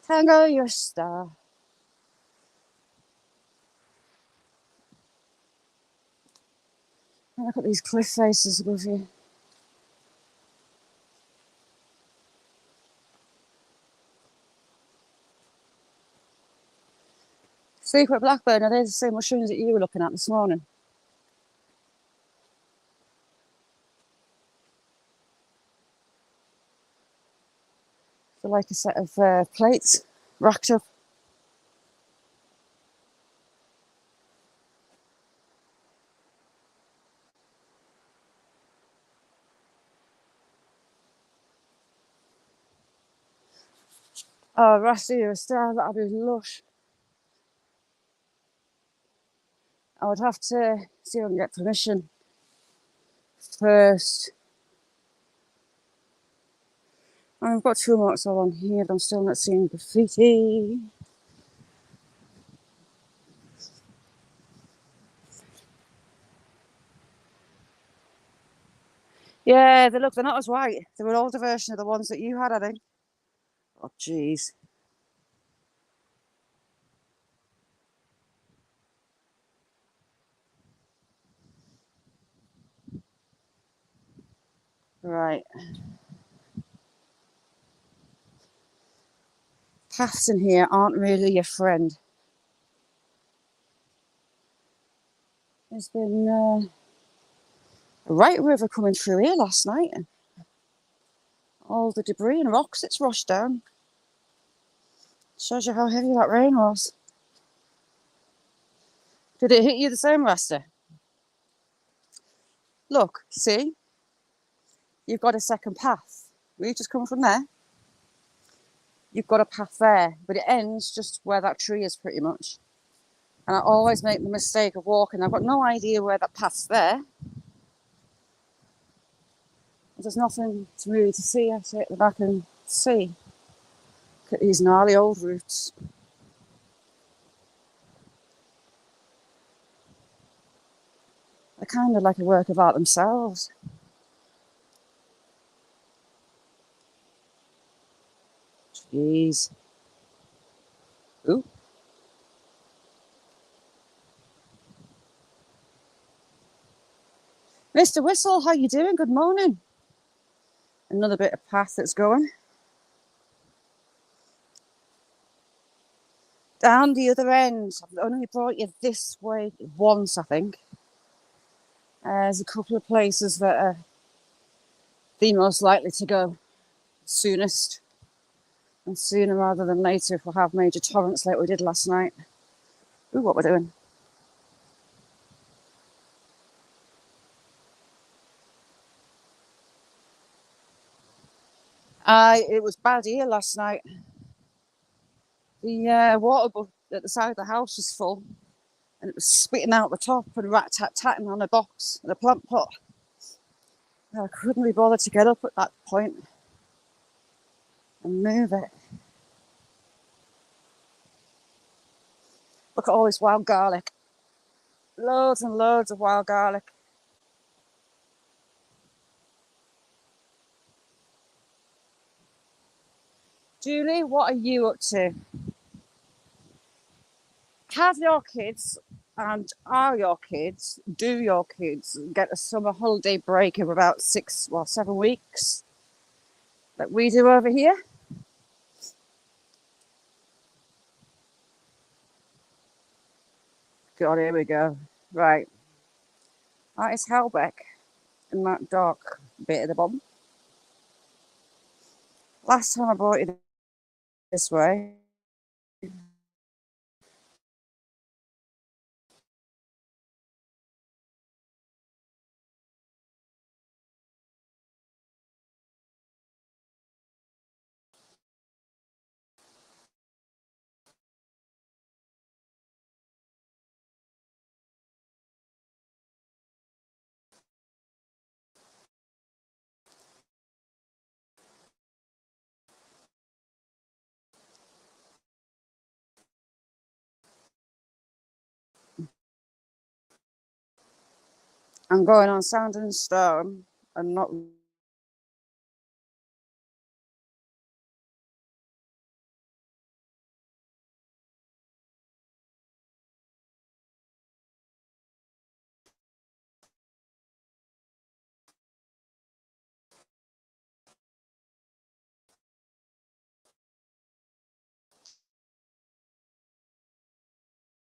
Tango, you're a star. Look at these cliff faces above you. Secret blackbird, now there's the same mushrooms that you were looking at this morning. They're like a set of plates racked up. Oh, Rusty, a star, that'd be lush. I would have to see if I can get permission first. I've got 2 marks all on here, but I'm still not seeing graffiti. Yeah, they're not as white. They're an older version of the ones that you had, I think. Oh, jeez. Right. Paths in here aren't really your friend. There's been a right river coming through here last night. All the debris and rocks it's rushed down. Shows you how heavy that rain was. Did it hit you the same, Rasta? Look, see? You've got a second path. We've just come from there. You've got a path there, but it ends just where that tree is pretty much. And I always make the mistake of walking. I've got no idea where that path's there. There's nothing really to see. I have to take the back and see. Look at these gnarly old roots. They're kind of like a work of art themselves. Jeez. Ooh. Mr. Whistle, how you doing? Good morning. Another bit of path that's going. Down the other end. I've only brought you this way once, I think. There's a couple of places that are the most likely to go soonest. And sooner rather than later if we have major torrents like we did last night. Ooh, what we're doing. It was bad here last night. The water at the side of the house was full and it was spitting out the top and rat-tat-tatting on a box and a plant pot. I couldn't be bothered to get up at that point and move it. Look at all this wild garlic. Loads and loads of wild garlic. Julie, what are you up to? Have your kids and do your kids get a summer holiday break of about 7 weeks like we do over here? God, here we go. Right. That is Hell Beck in that dark bit of the bomb. Last time I brought you this way, I'm going on sand and stone and not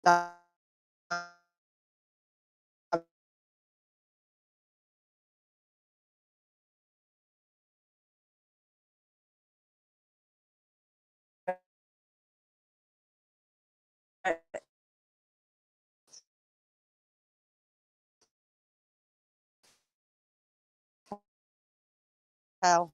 that. Hell.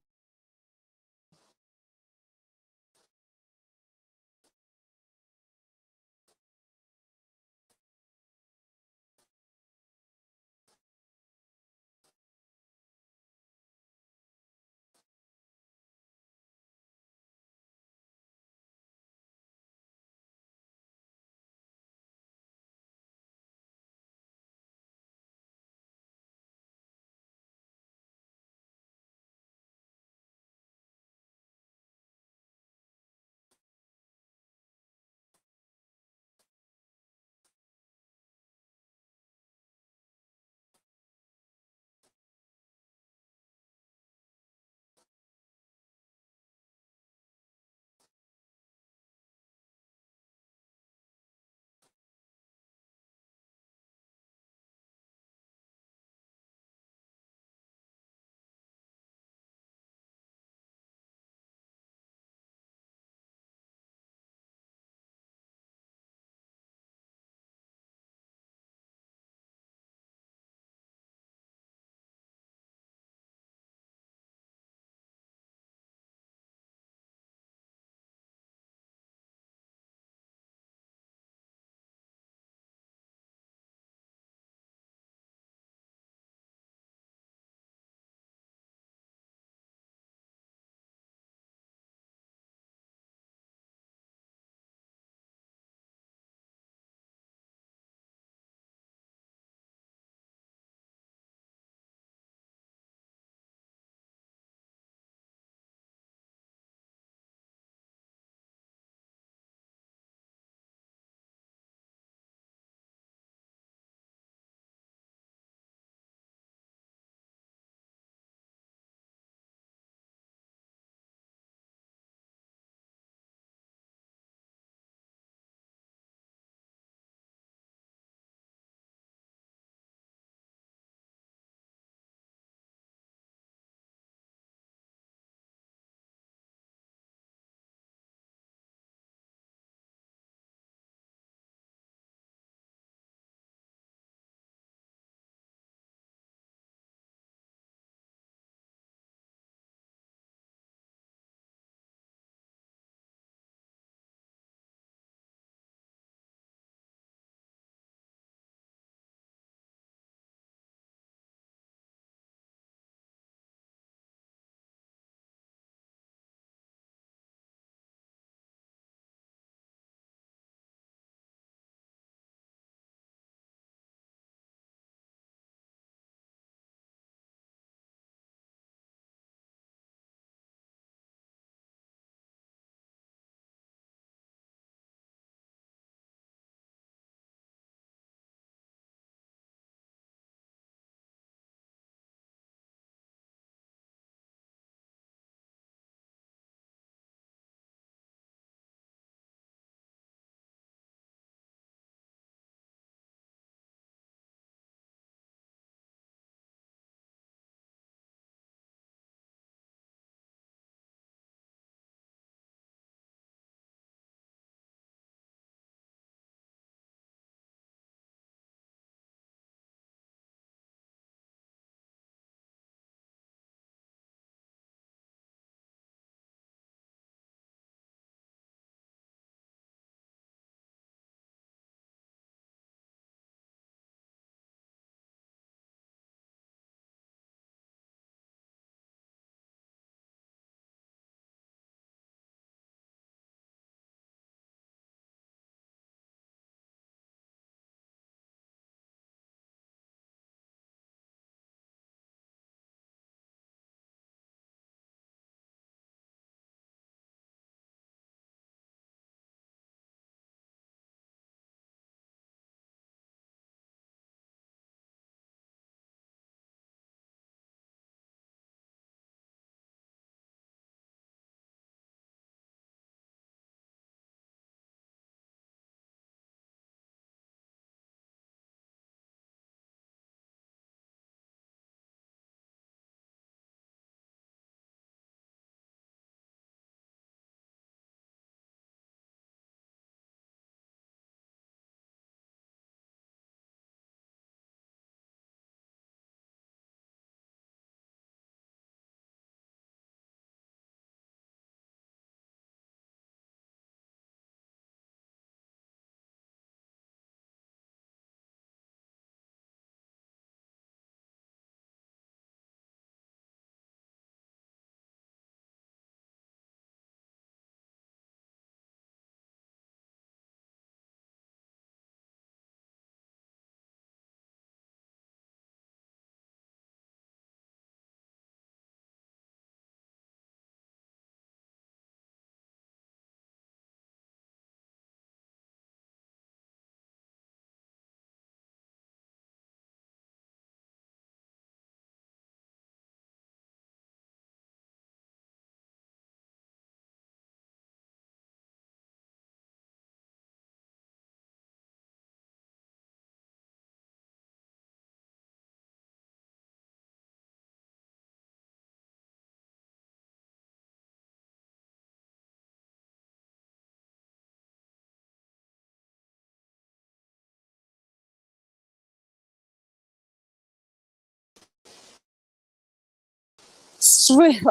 Sweet.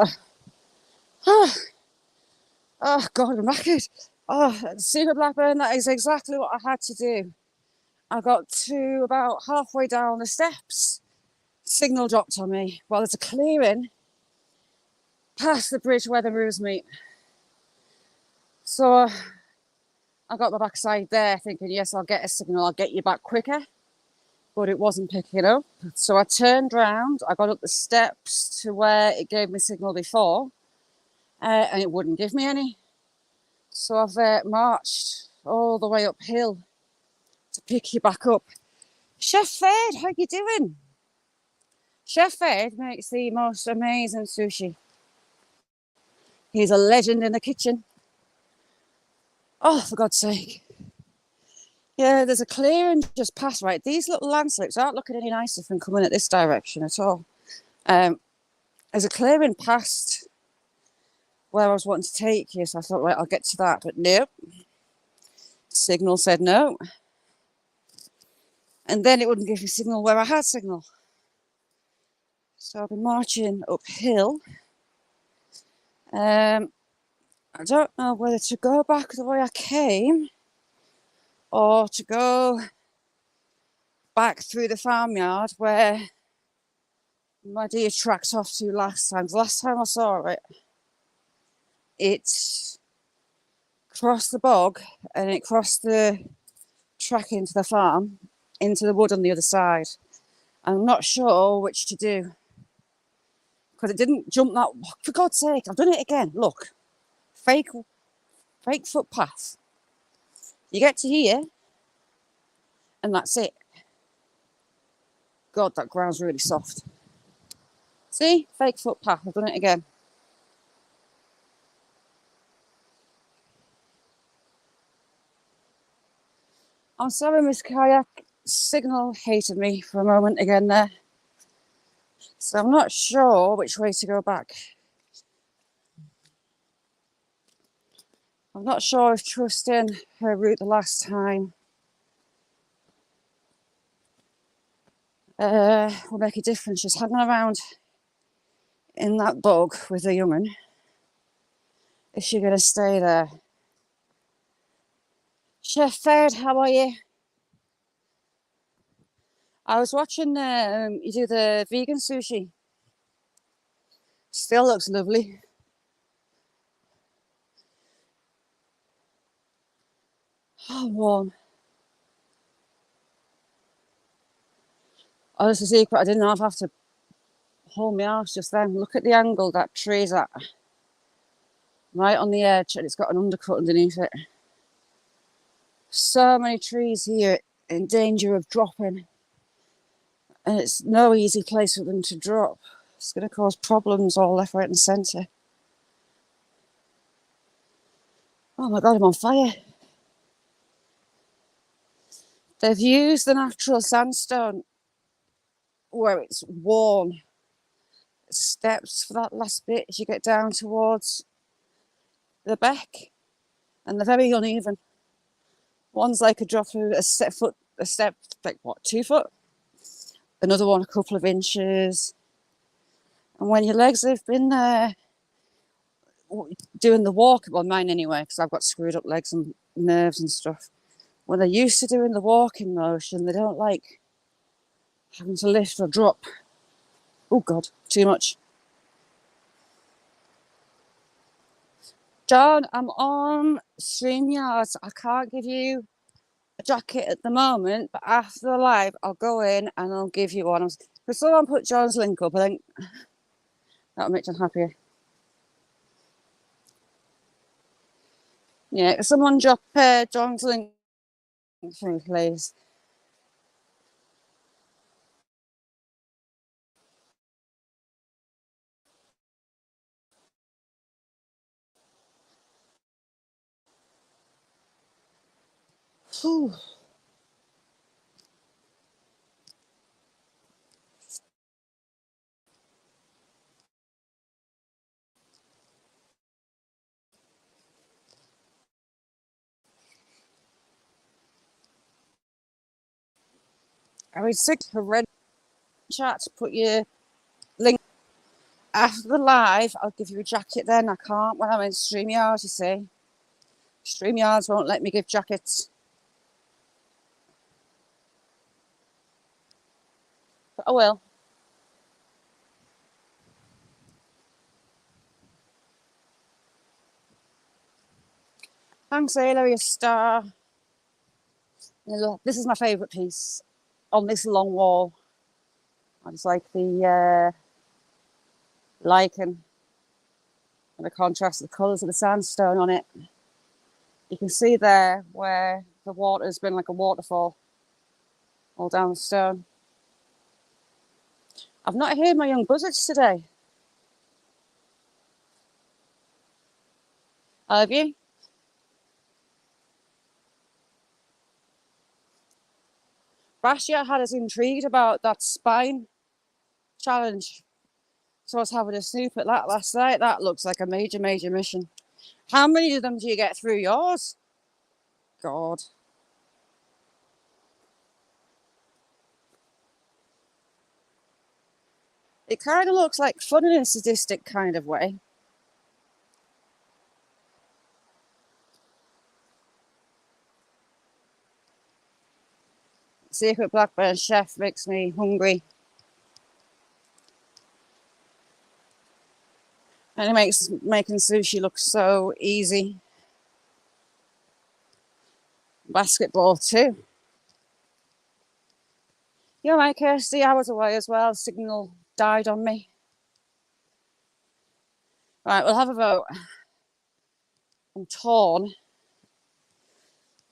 Oh, God, I'm knackered. Oh, Super Blackburn, that is exactly what I had to do. I got to about halfway down the steps. Signal dropped on me. Well, there's a clearing past the bridge where the roos meet. So I got my backside there thinking, yes, I'll get a signal, I'll get you back quicker. But it wasn't picking up. So I turned round, I got up the steps to where it gave me signal before, and it wouldn't give me any. So I've marched all the way uphill to pick you back up. Chef Fed, how you doing? Chef Fed makes the most amazing sushi. He's a legend in the kitchen. Oh, for God's sake. Yeah, there's a clearing just past, right? These little landslips aren't looking any nicer from coming at this direction at all. There's a clearing past where I was wanting to take you, so I thought, right, I'll get to that, but nope. Signal said no. And then it wouldn't give me signal where I had signal. So I've been marching uphill. I don't know whether to go back the way I came or to go back through the farmyard where my deer tracked off to last time. The last time I saw it, it crossed the bog and it crossed the track into the farm, into the wood on the other side. I'm not sure which to do because it didn't jump that. For God's sake, I've done it again. Look, fake footpath. You get to here, and that's it. God, that ground's really soft. See, fake footpath. I've done it again. I'm sorry, Miss Kayak. Signal hated me for a moment again there. So I'm not sure which way to go back. I'm not sure if trusting her route the last time will make a difference. She's hanging around in that bog with the young'un. Is she going to stay there? Chef Fed, how are you? I was watching you do the vegan sushi. Still looks lovely. Oh, warm. Oh, that's a secret. I didn't have to hold my arse just then. Look at the angle that tree's at. Right on the edge, and it's got an undercut underneath it. So many trees here in danger of dropping. And it's no easy place for them to drop. It's going to cause problems all left, right and centre. Oh my God, I'm on fire. They've used the natural sandstone where it's worn. Steps for that last bit as you get down towards the beck. And they're very uneven. One's like a drop of a step, like what, 2 foot? Another one a couple of inches. And when your legs have been doing the walk, well, mine anyway, because I've got screwed up legs and nerves and stuff. When they're used to doing the walking motion, they don't like having to lift or drop. Oh God, too much. John, I'm on StreamYard. I can't give you a jacket at the moment, but after the live, I'll go in and I'll give you one. Because someone put John's link up, I think that'll make John happier. Yeah, someone drop John's link for me, please. Whew. I would sick for red chat to put your link. After the live, I'll give you a jacket then. I can't when I'm in StreamYard, you see. StreamYards won't let me give jackets. But I will. Thanks, Ayla, you're a star. This is my favourite piece on this long wall. I just like the lichen and the contrast of the colours of the sandstone on it. You can see there where the water's been like a waterfall all down the stone. I've not heard my young buzzards today. Have you? Rashia had us intrigued about that spine challenge. So I was having a snoop at that last night. That looks like a major, major mission. How many of them do you get through yours? God. It kind of looks like fun in a sadistic kind of way. Secret Blackburn Chef makes me hungry. And it makes making sushi look so easy. Basketball too. You're right, Kirsty. I was away as well. Signal died on me. Right, we'll have a vote. I'm torn.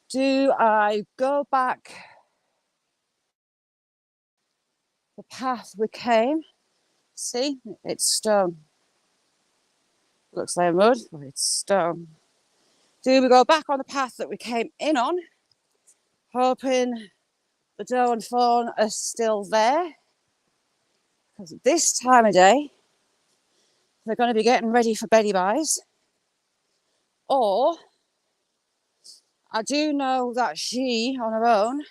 Do I go back the path we came? See, it's stone. Looks like mud, but it's stone. Do we go back on the path that we came in on, hoping the doe and fawn are still there? Because at this time of day, they're going to be getting ready for Betty Buys. Or I do know that she, on her own,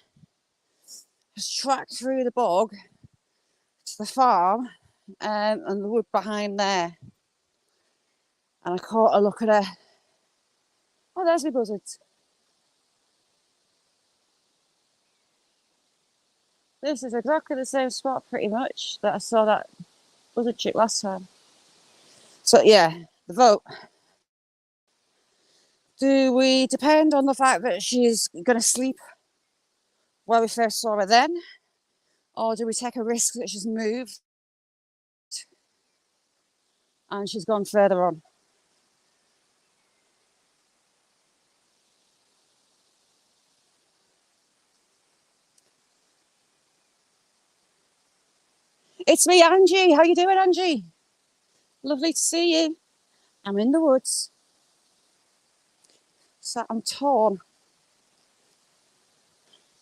has tracked through the bog to the farm and the wood behind there. And I caught a look at her. Oh, there's my buzzards. This is exactly the same spot, pretty much, that I saw that buzzard chick last time. So, yeah, the vote. Do we depend on the fact that she's going to sleep where we first saw her then? Or do we take a risk that she's moved and she's gone further on? It's me, Angie. How you doing, Angie? Lovely to see you. I'm in the woods. So I'm torn.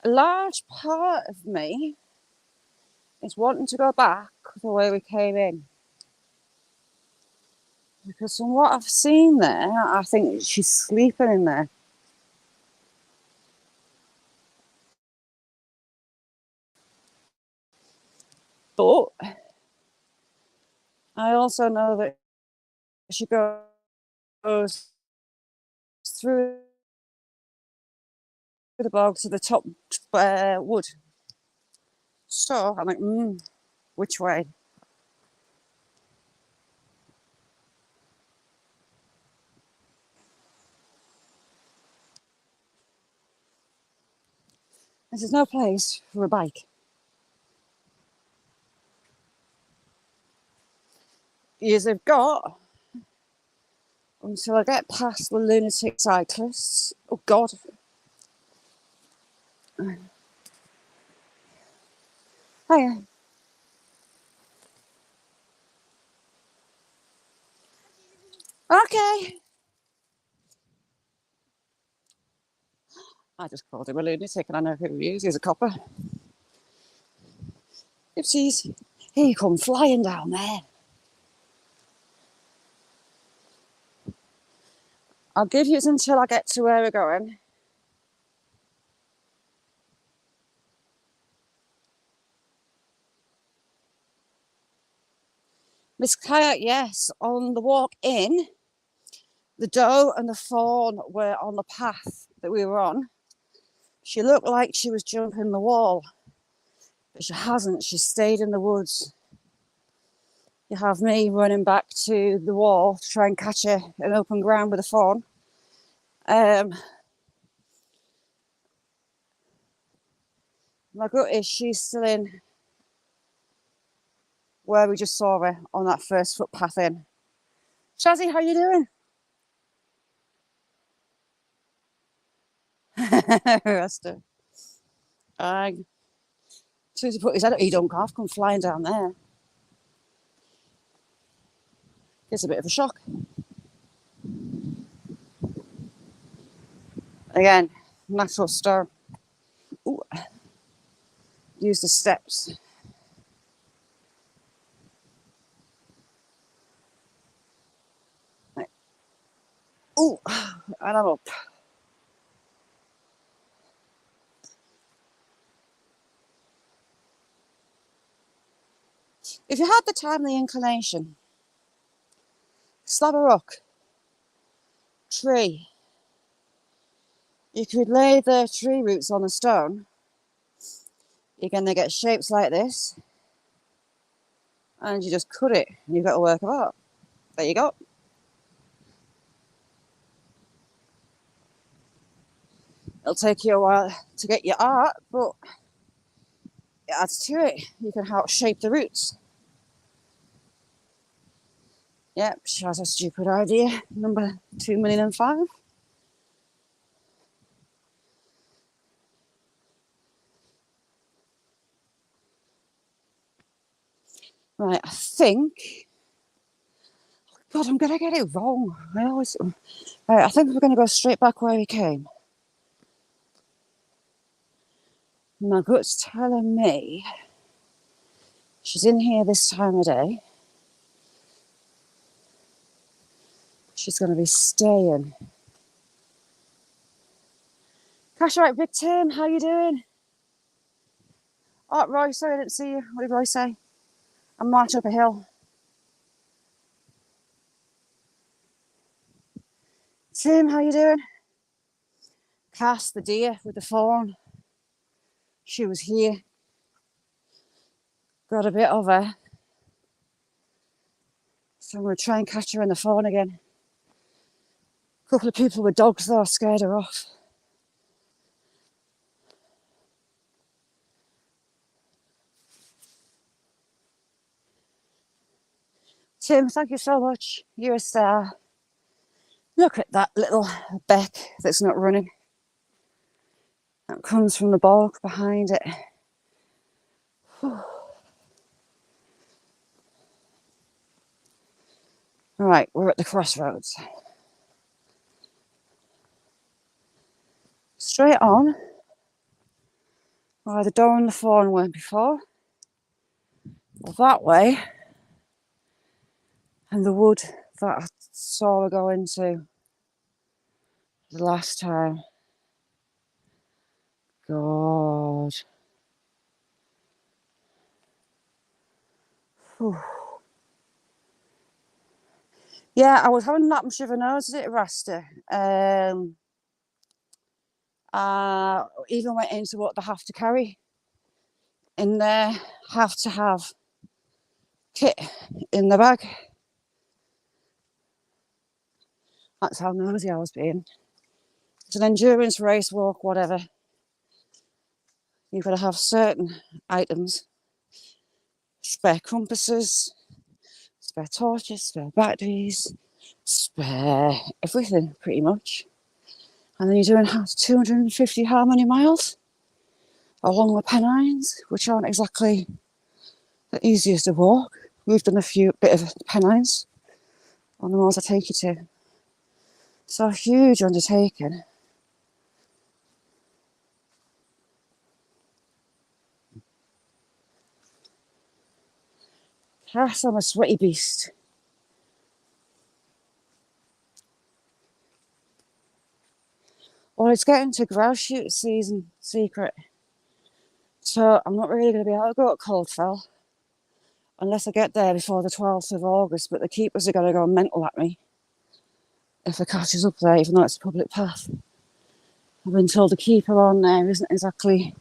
A large part of me is wanting to go back the way we came in. Because from what I've seen there, I think she's sleeping in there. But I also know that she goes through the bog to the top wood. So I'm like, which way? This is no place for a bike. Years I've got until I get past the lunatic cyclists. Oh God. Hiya. Okay. I just called him a lunatic and I know who he is. He's a copper. Oopsies. He come flying down there. I'll give you until I get to where we're going. Miss Kayak, yes. On the walk in, the doe and the fawn were on the path that we were on. She looked like she was jumping the wall, but she hasn't. She stayed in the woods. You have me running back to the wall to try and catch her in open ground with a fawn. My gut is she's still in where we just saw her on that first footpath in. Shazzy, how you doing? Rester. As soon as he put his head up, he don't cough, come flying down there. Gets a bit of a shock. Again, natural stir. Ooh. Use the steps. Right. Ooh, and I'm up. If you had the time and the inclination, slab of rock, tree, you could lay the tree roots on a stone. You're going to get shapes like this, and you just cut it, and you've got a work of art. There you go. It'll take you a while to get your art, but it adds to it. You can help shape the roots. Yep, she has a stupid idea. Number 2,000,005. Right, I think. God, I'm going to get it wrong. Right, I think we're going to go straight back where we came. My gut's telling me she's in here this time of day. She's going to be staying. Cash, right, Big Tim, how you doing? Oh, Roy, sorry I didn't see you. What did Roy say? I'm marching up a hill. Tim, how you doing? Cass, the deer with the fawn. She was here. Got a bit of her. So I'm going to try and catch her in the fawn again. A couple of people with dogs though scared her off. Tim, thank you so much. You're a star. Look at that little beck that's not running. That comes from the bog behind it. All right, we're at the crossroads. Straight on, where the doe and the fawn went before. Well, that way, and the wood that I saw her go into the last time. God. Whew. Yeah, I was having that much of a nose at it, Rasta. Even went into what they have to carry. In there, have to have kit in the bag. That's how nosy I was being. It's an endurance race, walk, whatever. You've got to have certain items. Spare compasses, spare torches, spare batteries, spare everything, pretty much. And then you're doing 250 how many miles along the Pennines, which aren't exactly the easiest to walk. We've done a bit of Pennines on the ones I take you to. So a huge undertaking. Yes, I'm a sweaty beast. Well, it's getting to grouse shoot season, secret. So I'm not really going to be able to go at Coldfell. unless I get there before the 12th of August, but the keepers are going to go mental at me if the catches up there, even though it's a public path. I've been told the keeper on there isn't exactly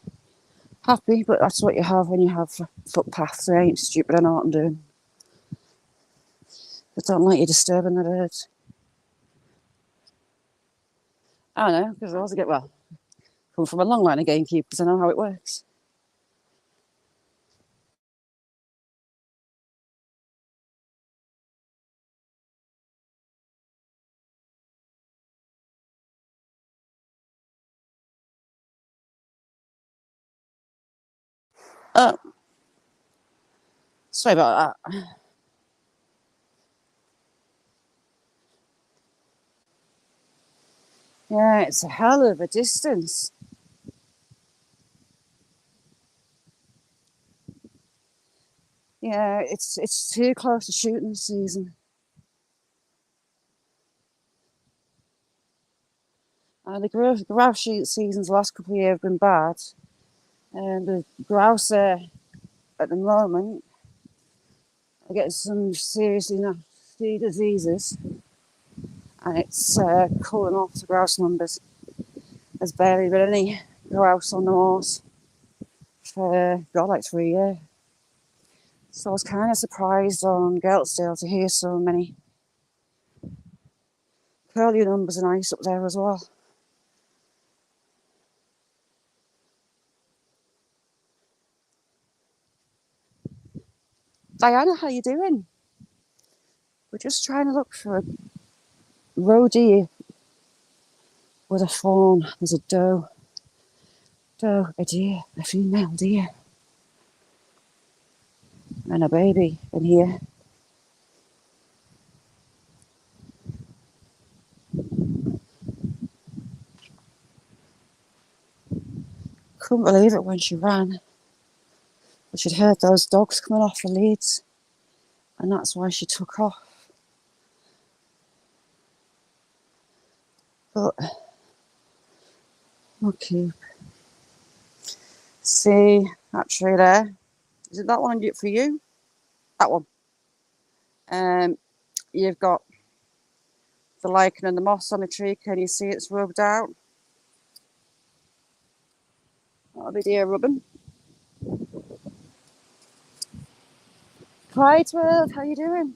happy, but that's what you have when you have footpaths. I ain't stupid, I know what I'm doing. I don't like you disturbing the birds. I know, because I also get, well, come from a long line of gamekeepers, I know how it works. Oh, sorry about that. Yeah, it's a hell of a distance. Yeah, it's too close to shooting season. The grouse shoot seasons the last couple of years have been bad. And the grouse at the moment are getting some seriously nasty diseases. And it's cooling off the grouse numbers. There's barely been any grouse on the moors for, God, like 3 years. So I was kind of surprised on Geltsdale to hear so many. Curlew numbers are nice up there as well. Diana, how you doing? We're just trying to look for a roe deer with a fawn. There's a doe, a deer, a female deer, and a baby in here. Couldn't believe it when she ran. But she'd heard those dogs coming off the leads, and that's why she took off. But okay. See that tree there? Is it that one for you? That one. You've got the lichen and the moss on the tree. Can you see it's rubbed out? That'll be deer rubbing. Clydesworth, how you doing?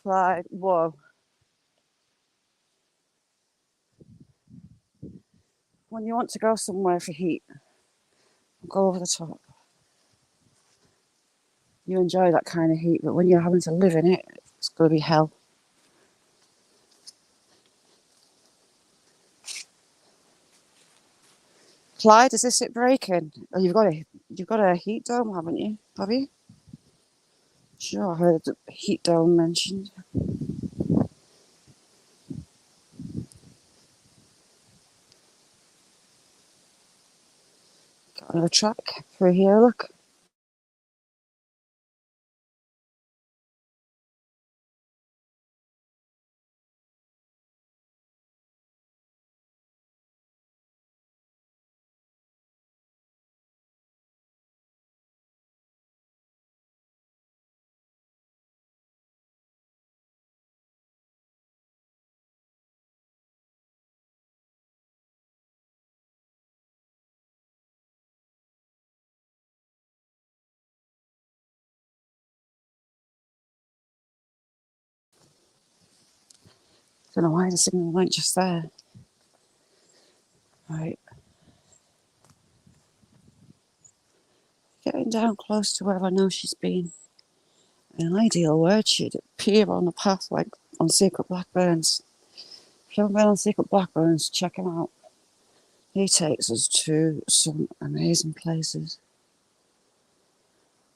Clyde, whoa. When you want to go somewhere for heat, go over the top. You enjoy that kind of heat, but when you're having to live in it, it's going to be hell. Clyde, is this it breaking? Oh, you've got a heat dome, haven't you? Have you? Sure, I heard the heat dome mentioned. Got another track through here, look. Don't know why the signal went just there. Right. Getting down close to where I know she's been. In an ideal word, she'd appear on the path like on Secret Blackburns. If you haven't been on Secret Blackburns, check him out. He takes us to some amazing places.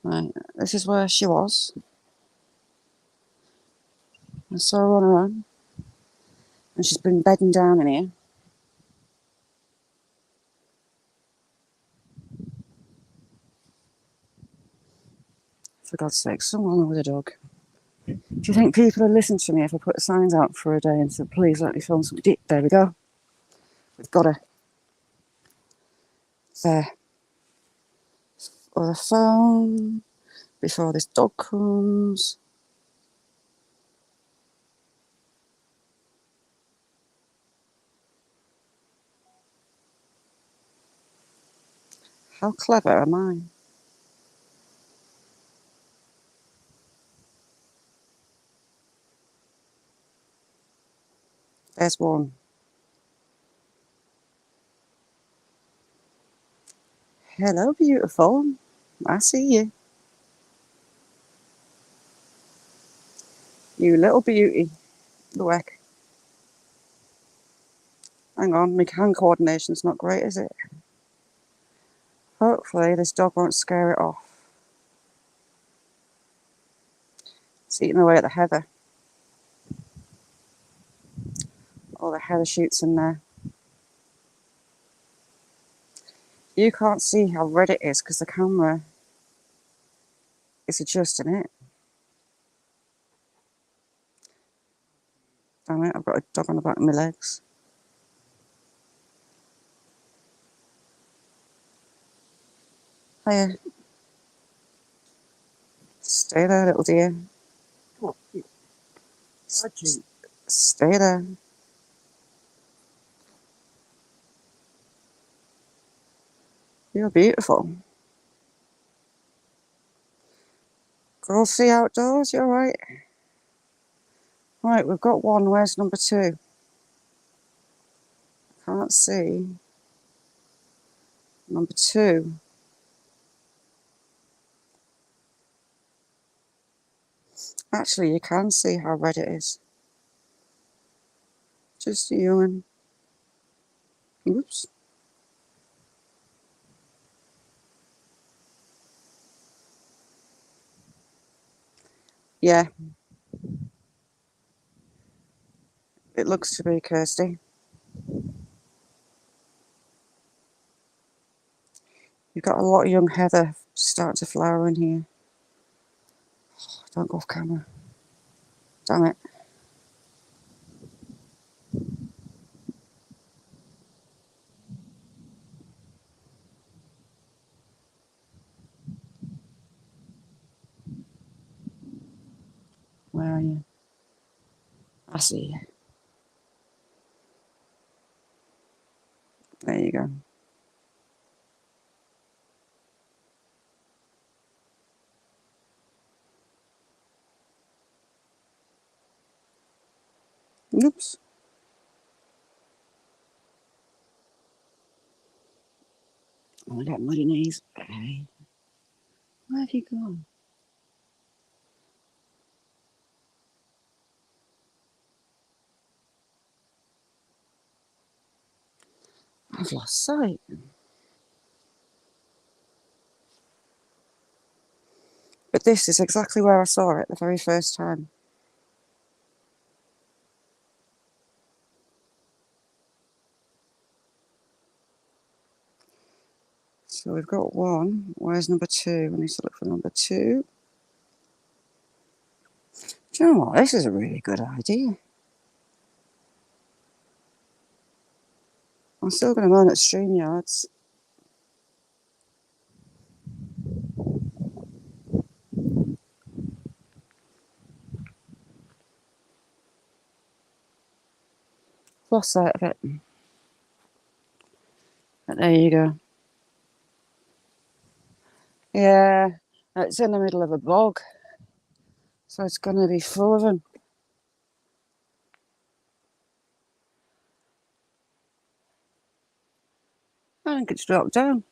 Right, this is where she was. I saw her on her own. And she's been bedding down in here. For God's sake, someone with a dog. Do you think people would listen to me if I put signs out for a day and said, please let me film some deep? There we go. We've got her. There. or the phone before this dog comes. How clever am I? There's one. Hello, beautiful. I see you. You little beauty. Look. Hang on, my hand coordination's not great, is it? Hopefully this dog won't scare it off. It's eating away at the heather. All the heather shoots in there. You can't see how red it is because the camera is adjusting it. Damn it, I've got a dog on the back of my legs. Hiya. Stay there, little dear. Oh, Stay there. You're beautiful. Go see outdoors, you're right. Right, we've got one. Where's number two? Can't see. Number two. Actually, you can see how red it is. Just a human. Oops. Yeah. It looks to be Kirsty. You've got a lot of young heather starting to flower in here. Don't go off camera. Damn it. Where are you? I see you. There you go. Oops. Oh, I got muddy knees. Hey. Where have you gone? I've lost sight. But this is exactly where I saw it the very first time. So we've got one. Where's number two? We need to look for number two. Do you know what? This is a really good idea. I'm still going to moan at StreamYards. Lost sight of it. But there you go. Yeah, it's in the middle of a bog. So it's going to be full of them. I think it's dropped down.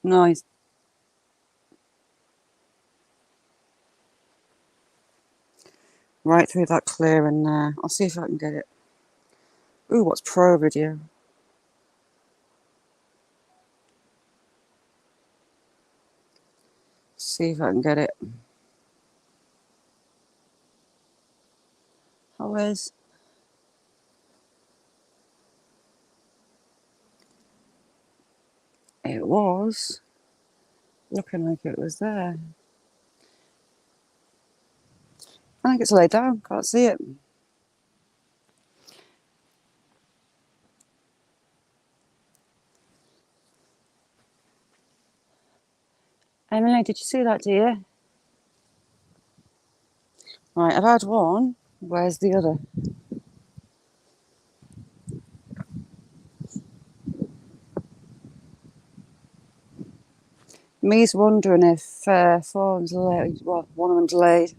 Nice. Right through that clearing there. I'll see if I can get it. Ooh, what's pro video? See if I can get it. How is? It was looking like it was there. I think it's laid down. Can't see it. Emily, did you see that, dear? Right, I've had one. Where's the other? Me's wondering if phone's delayed. Well, one of them delayed.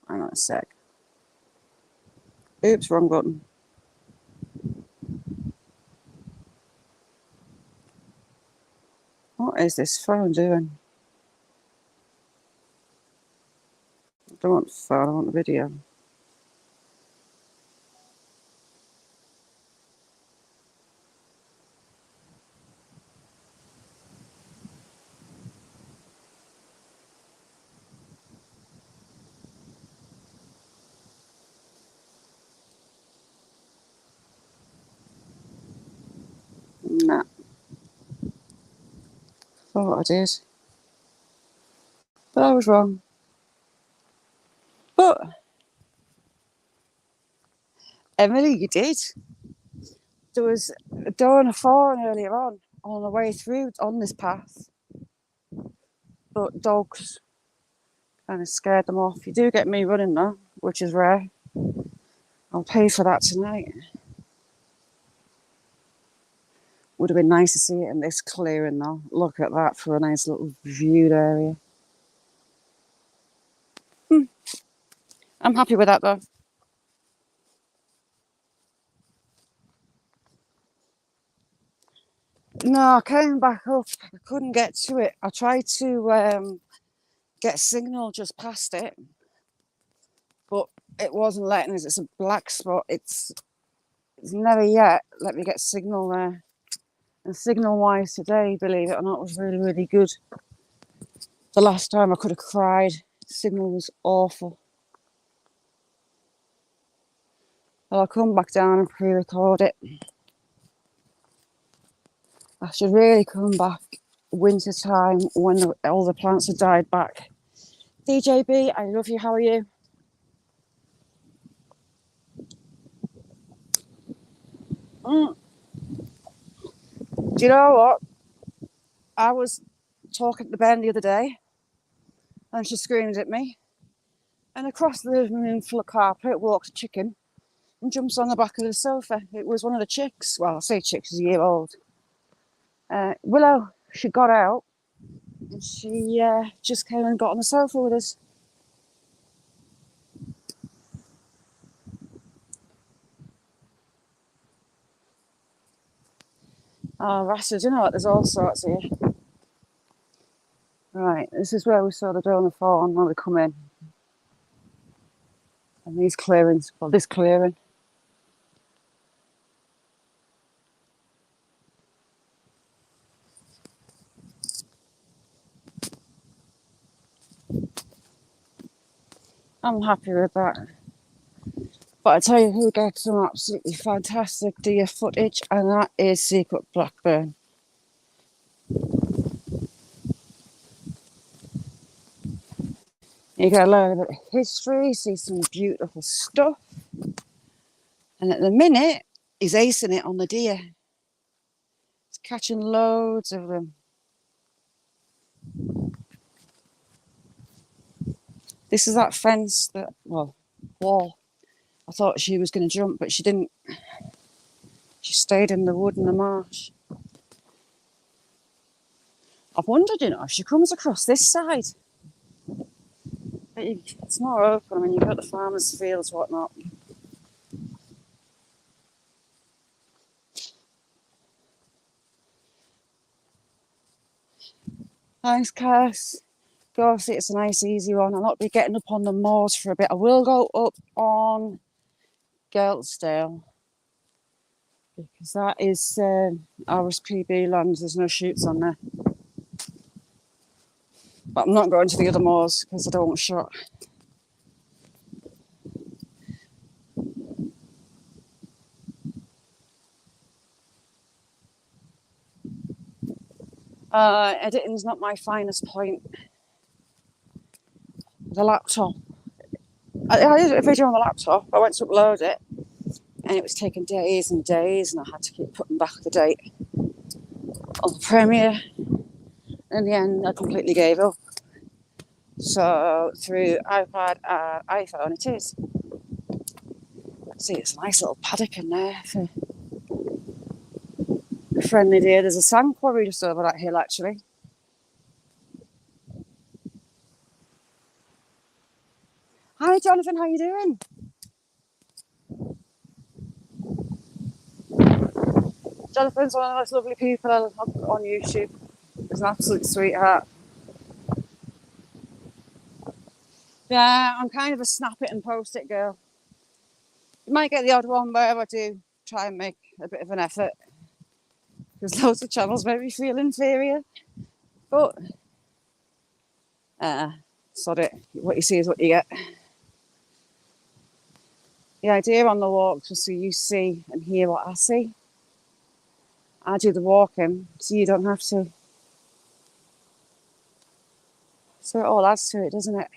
Hang on a sec. Oops, wrong button. What is this phone doing? I don't want the phone, I want the video. Nah, thought I did. But I was wrong. But, Emily, you did. There was a door and a phone earlier on the way through on this path. But dogs kind of scared them off. You do get me running though, which is rare. I'll pay for that tonight. Would have been nice to see it in this clearing though. Look at that for a nice little viewed area. I'm happy with that though. No, I came back up. I couldn't get to it. I tried to get a signal just past it, but it wasn't letting us. It's a black spot. It's never yet let me get signal there. And signal wise today, believe it or not, was really, really good. The last time I could have cried. Signal was awful. Well, I'll come back down and pre-record it. I should really come back winter time when all the plants have died back. DJB, I love you. How are you? Do you know what? I was talking to Ben the other day and she screamed at me. And across the living room full of carpet walks a chicken and jumps on the back of the sofa. It was one of the chicks. Well, I say chicks, she's a year old. Willow, she got out and she just came and got on the sofa with us. Oh, rasses, you know what? There's all sorts here. Right, this is where we saw the donor fawn when we come in. And these clearings, well, this clearing. I'm happy with that. But I tell you who gets some absolutely fantastic deer footage, and that is Secret Blackburn. You get a learn about history, see some beautiful stuff. And at the minute, he's acing it on the deer. He's catching loads of them. This is that fence that, well, wall. I thought she was going to jump, but she didn't. She stayed in the wood and the marsh. I've wondered, you know, if she comes across this side. But it's more open. I mean, you've got the farmers' fields, whatnot. Thanks, Cass. Go see, it's a nice, easy one. I'll not be getting up on the moors for a bit. I will go up on Geltsdale because that is RSPB land. There's no shoots on there. But I'm not going to the other moors because I don't want shot. Editing's not my finest point. The laptop. I did a video on the laptop. I went to upload it, and it was taking days and days, and I had to keep putting back the date on the Premiere. In the end, I completely gave up. So through iPad and iPhone, it is. See, it's a nice little paddock in there for a friendly deer. There's a sand quarry just over that hill, actually. Hi, Jonathan. How you doing? Jonathan's one of those lovely people on YouTube. He's an absolute sweetheart. Yeah, I'm kind of a snap it and post it girl. You might get the odd one where I do try and make a bit of an effort, because loads of channels make me feel inferior. But, sod it. What you see is what you get. The idea on the walks was so you see and hear what I see. I do the walking, so you don't have to. So it all adds to it, doesn't it?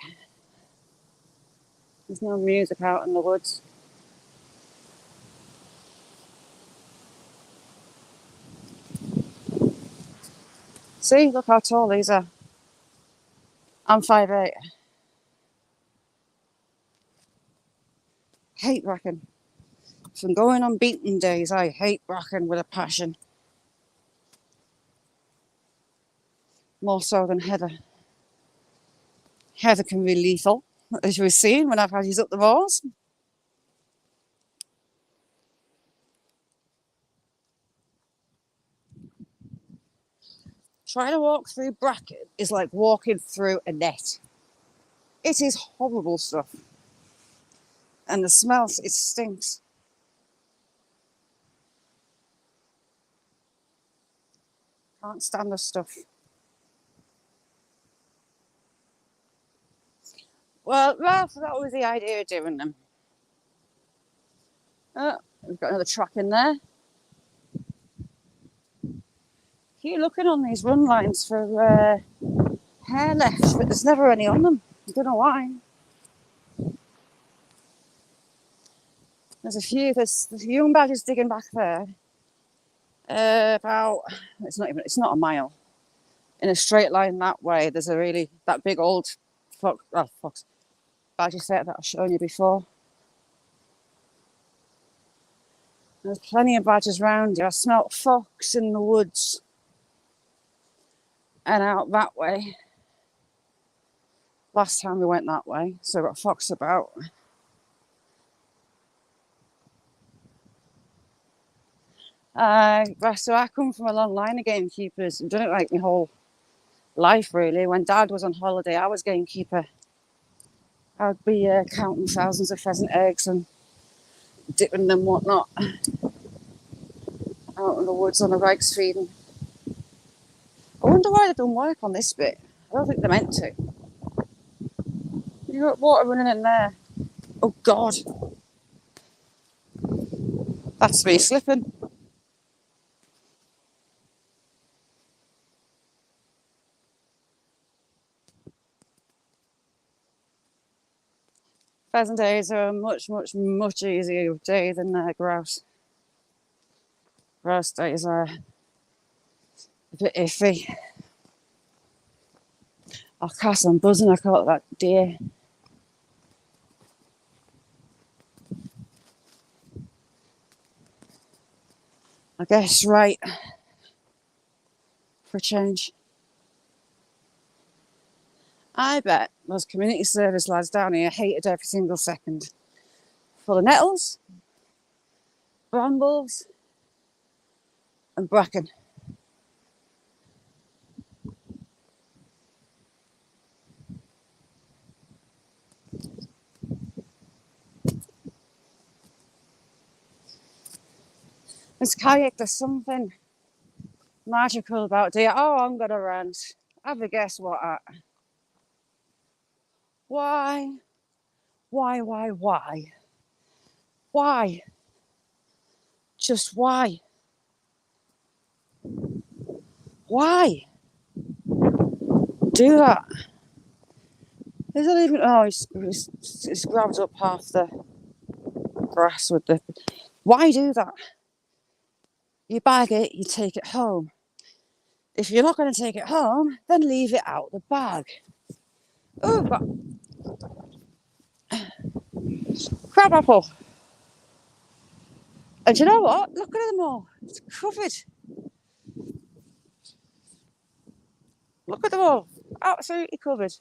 There's no music out in the woods. See, look how tall these are. I'm 5'8". Hate bracken. From going on beaten days, I hate bracken with a passion. More so than heather. Heather can be lethal, as you were seeing when I've had you up the walls. Trying to walk through bracken is like walking through a net. It is horrible stuff. And the smell, it stinks. Can't stand the stuff. Well, that was the idea of doing them. Oh, we've got another track in there. Keep looking on these run lines for hair left, but there's never any on them. I don't know why. There's a young badgers digging back there. It's not a mile. In a straight line that way, there's that big old fox badger set that I've shown you before. There's plenty of badgers around here. I smelt fox in the woods and out that way. Last time we went that way, so I've got fox about. So I come from a long line of gamekeepers. I've done it like my whole life, really. When Dad was on holiday, I was gamekeeper. I'd be counting thousands of pheasant eggs and dipping them whatnot out in the woods on the rags feeding. I wonder why they don't work on this bit. I don't think they're meant to. You got water running in there. Oh God. That's me slipping. Pheasant days are a much easier day than grouse. Grouse days are a bit iffy. Oh, Cass, I'm buzzing. I caught that deer. I guess right for a change. I bet those community service lads down here hated every single second. Full of nettles, brambles, and bracken. This kayak, there's something magical about deer. Oh, I'm gonna rant. Have a guess what at? Why? Why? Why? Just why? Why? do that. Is it even? Oh, it's grabbed up half the grass with the. Why do that? You bag it, you take it home. If you're not going to take it home, then leave it out the bag. Oh, we've got crab apple. And you know what? Look at them all. It's covered. Look at them all. Absolutely covered.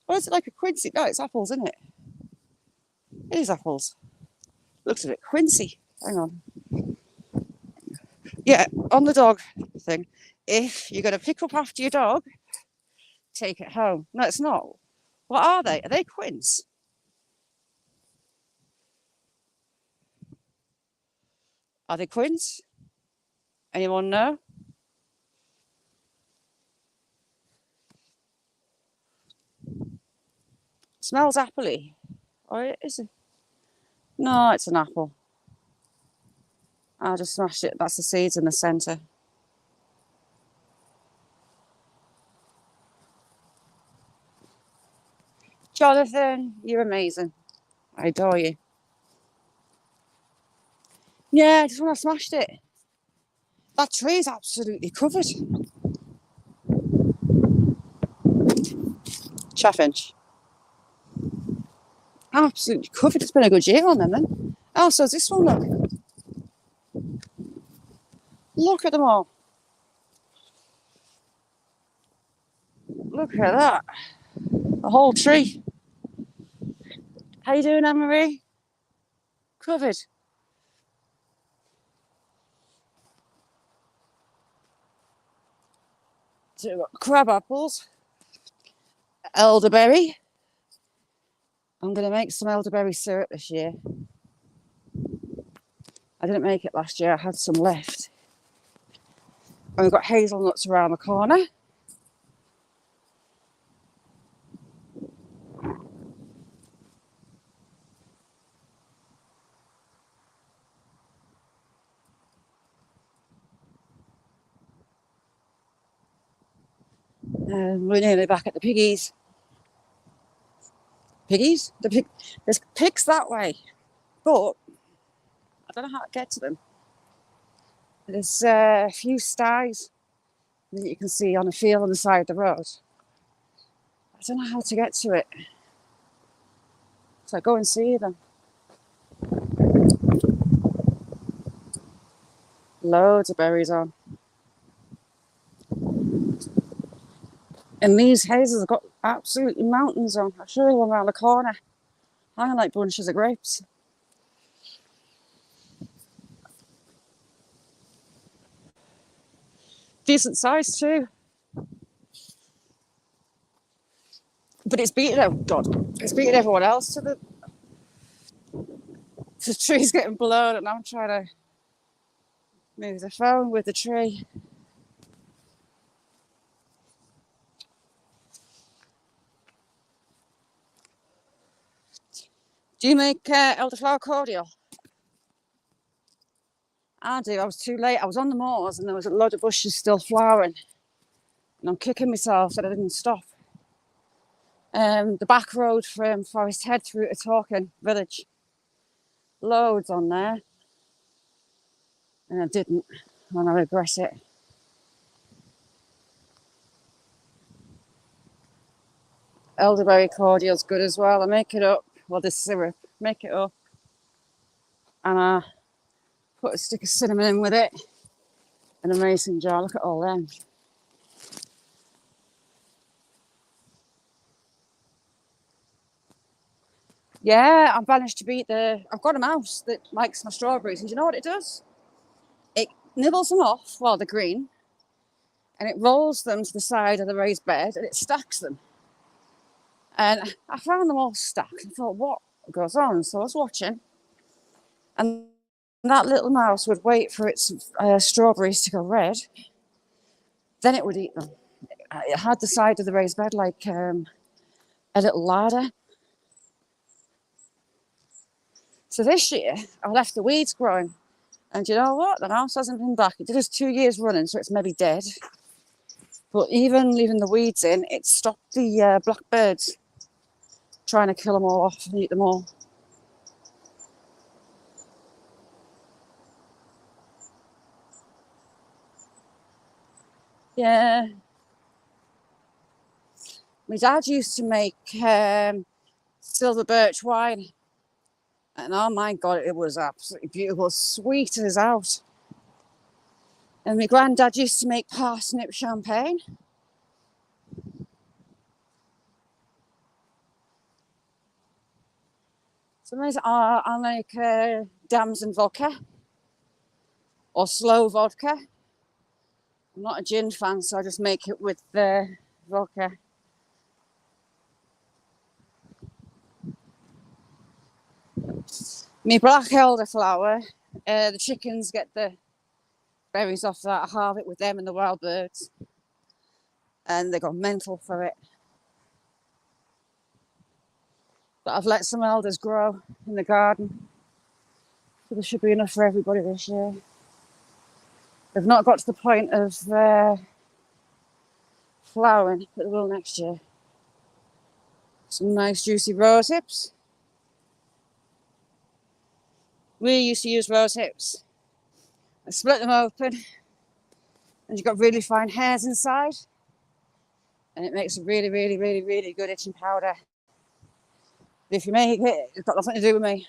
Or is it like a quincy? No, it's apples, isn't it? It is apples. Looks a bit quincy. Hang on. Yeah, on the dog thing. If you're going to pick up after your dog, take it home. No, it's not. What are they? Are they quince? Are they quince? Anyone know? Smells appley. Or is it? No, it's an apple. I just smashed it. That's the seeds in the centre. Jonathan, you're amazing. I adore you. Yeah, just when I smashed it. That tree is absolutely covered. Chaffinch. Absolutely covered. It's been a good year on them then. Oh, so this one, look. Look at them all. Look at that. The whole tree. How you doing, Anne-Marie? Covered. So we've got crab apples. Elderberry. I'm going to make some elderberry syrup this year. I didn't make it last year. I had some left. And we've got hazelnuts around the corner. And we're nearly back at the piggies. Piggies? There's pigs that way. But I don't know how to get to them. There's a few sties that you can see on a field on the side of the road. I don't know how to get to it. So go and see them. Loads of berries on. And these hazels have got absolutely mountains on. I'll show you one around the corner. Hanging like bunches of grapes. Decent size too. But it's beating everyone else to the tree's getting blown and I'm trying to move the phone with the tree. Do you make elderflower cordial? I do. I was too late. I was on the moors and there was a load of bushes still flowering. And I'm kicking myself that I didn't stop. The back road from Forest Head through to Torkin village. Loads on there. And I didn't. And I regret it. Elderberry cordial's good as well. I make it up. Well, this syrup. Make it up. And I put a stick of cinnamon in with it. In a mason jar. Look at all them. Yeah, I've managed to beat I've got a mouse that likes my strawberries. And do you know what it does? It nibbles them off while they're green. And it rolls them to the side of the raised bed and it stacks them. And I found them all stacked and thought, what goes on? So I was watching. And that little mouse would wait for its strawberries to go red. Then it would eat them. It had the side of the raised bed like a little ladder. So this year, I left the weeds growing. And you know what? The mouse hasn't been back. It did us 2 years running, so it's maybe dead. But even leaving the weeds in, it stopped the blackbirds trying to kill them all off and eat them all. Yeah. My dad used to make silver birch wine. And oh my God, it was absolutely beautiful, sweet as out. And my granddad used to make parsnip champagne. Sometimes I make damson vodka or slow vodka. I'm not a gin fan, so I just make it with the vodka. My black elderflower, the chickens get the berries off that. I halve it with them and the wild birds. And they got mental for it. But I've let some elders grow in the garden. So there should be enough for everybody this year. They've not got to the point of flowering, but they will next year. Some nice juicy rose hips. We used to use rose hips. I split them open and you've got really fine hairs inside. And it makes a really, really, really, really good itching powder. If you make it, it's got nothing to do with me.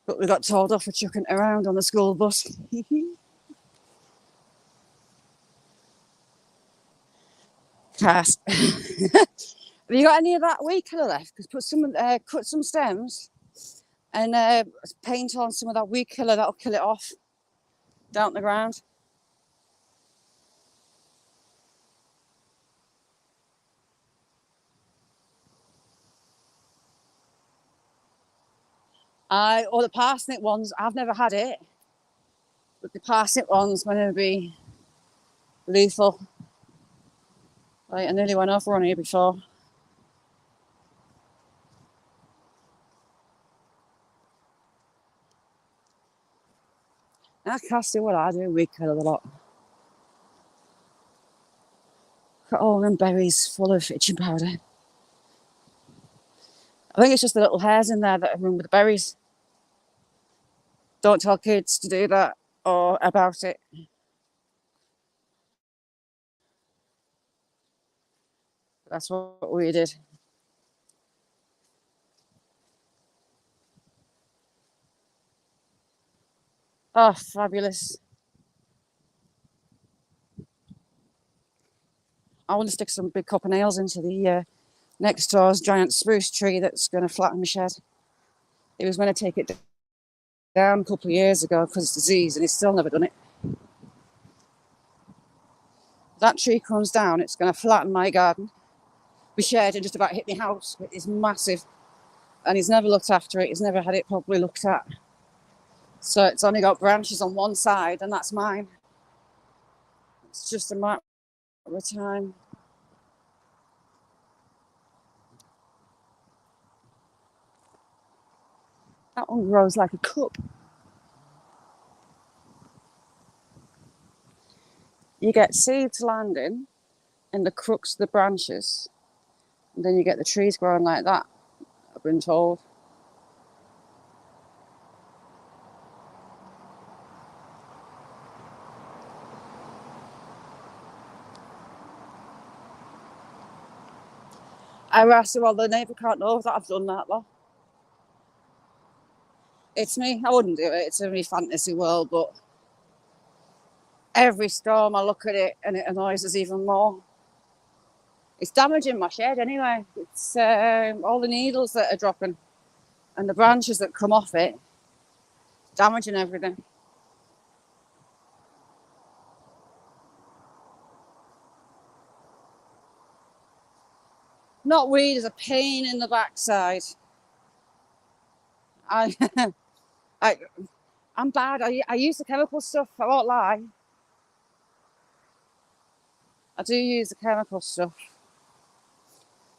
But we got told off for chucking it around on the school bus. Cast. Have you got any of that weed killer left? Because cut some stems and paint on some of that weed killer. That'll kill it off down the ground. Or the parsnip ones. I've never had it, but the parsnip ones might never be lethal. Right, I nearly went over on here before. I can't see what I do. We kill a lot. Got all them berries full of itching powder. I think it's just the little hairs in there that run with the berries. Don't tell kids to do that or about it. That's what we did. Oh, fabulous. I want to stick some big copper nails into the next door's giant spruce tree that's going to flatten the shed. He was going to take it down a couple of years ago because it's disease and he's still never done it. If that tree comes down, it's going to flatten my garden. My shed and just about hit my house. It is massive. And he's never looked after it. He's never had it properly looked at. So it's only got branches on one side and that's mine. It's just a matter of time. That one grows like a cup. You get seeds landing in the crooks of the branches. And then you get the trees growing like that, I've been told. I asked her, well, the neighbour can't know that I've done that, though. It's me. I wouldn't do it. It's a me fantasy world, but every storm I look at it and it annoys us even more. It's damaging my shed anyway. It's all the needles that are dropping and the branches that come off it, damaging everything. Not weed is a pain in the backside. I'm bad. I use the chemical stuff. I won't lie. I do use the chemical stuff.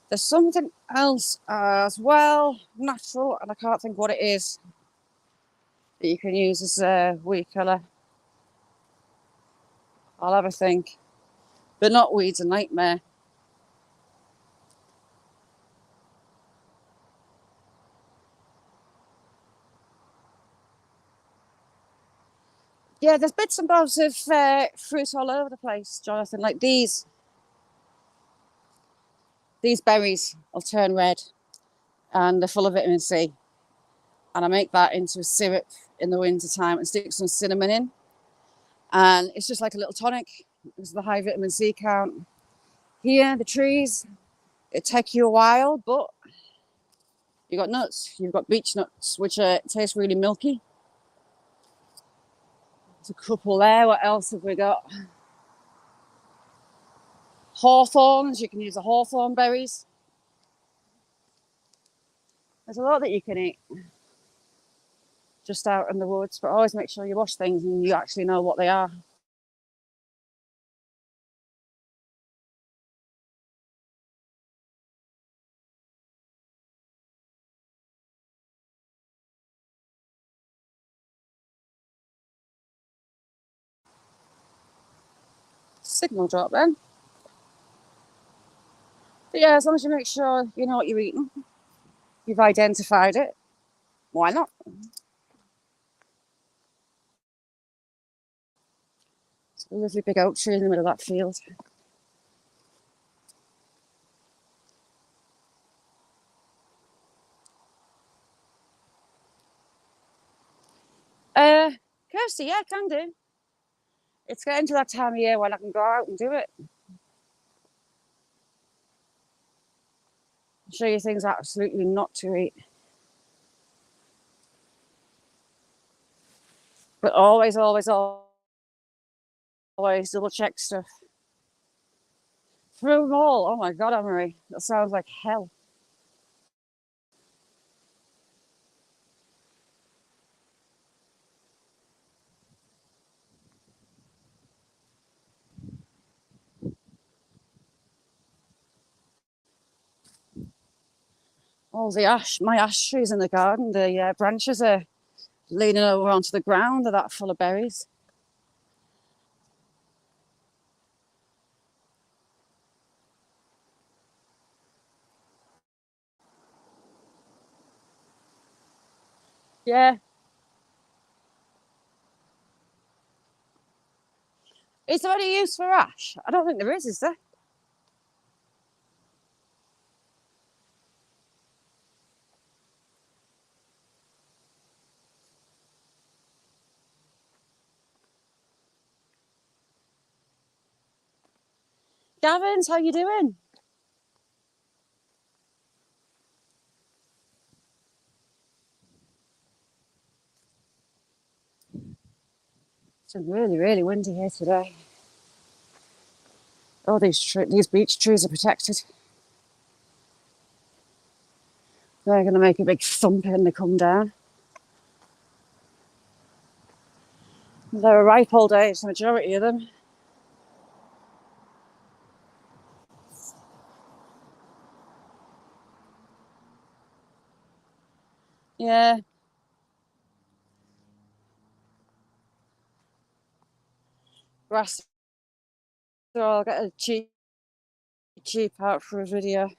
There's something else as well, natural, and I can't think what it is, that you can use as a weed killer. I'll have a think. But knotweed's a nightmare. Yeah, there's bits and bobs of fruit all over the place, Jonathan. Like these berries will turn red and they're full of vitamin C. And I make that into a syrup in the winter time and stick some cinnamon in. And it's just like a little tonic because of the high vitamin C count. Here, the trees, it take you a while, but you've got nuts. You've got beech nuts, which taste really milky. There's a couple there. What else have we got? Hawthorns. You can use the hawthorn berries. There's a lot that you can eat just out in the woods, but always make sure you wash things and you actually know what they are. Signal drop then. But yeah, as long as you make sure you know what you're eating, you've identified it, why not? It's a lovely big oak tree in the middle of that field. Kirsty, yeah, can do. It's getting to that time of year when I can go out and do it. Show you things absolutely not to eat. But always, always, always double check stuff. Through them all. Oh my God, Anne-Marie, that sounds like hell. All the my ash trees in the garden, the branches are leaning over onto the ground. They're that full of berries. Yeah. Is there any use for ash? I don't think there is there? Gavins, how you doing? It's really, really windy here today. Oh, these beech trees are protected. They're going to make a big thump when they come down. They're ripe all day, the majority of them. Yeah. Grass. So I'll get a cheap out for a video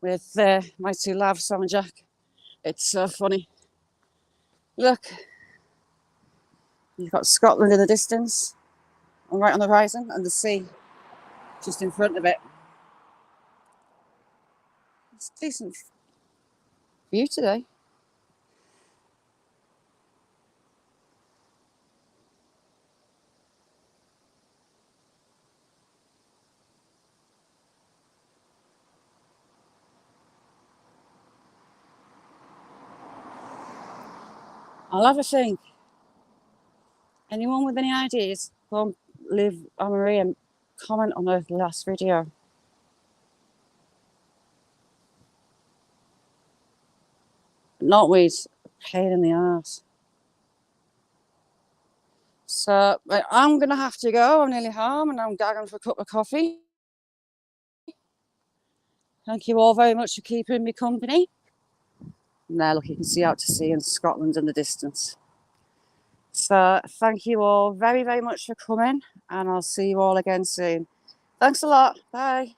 with my two lavs on Jack. It's so funny. Look, you've got Scotland in the distance, and right on the horizon, and the sea just in front of it. It's a decent view today. I'll have a think. Anyone with any ideas, go and leave Anne-Marie and comment on the last video. Knotweed's a pain in the ass. So I'm going to have to go. I'm nearly home and I'm gagging for a cup of coffee. Thank you all very much for keeping me company. And there, look, you can see out to sea in Scotland in the distance. So thank you all very, very much for coming, and I'll see you all again soon. Thanks a lot. Bye.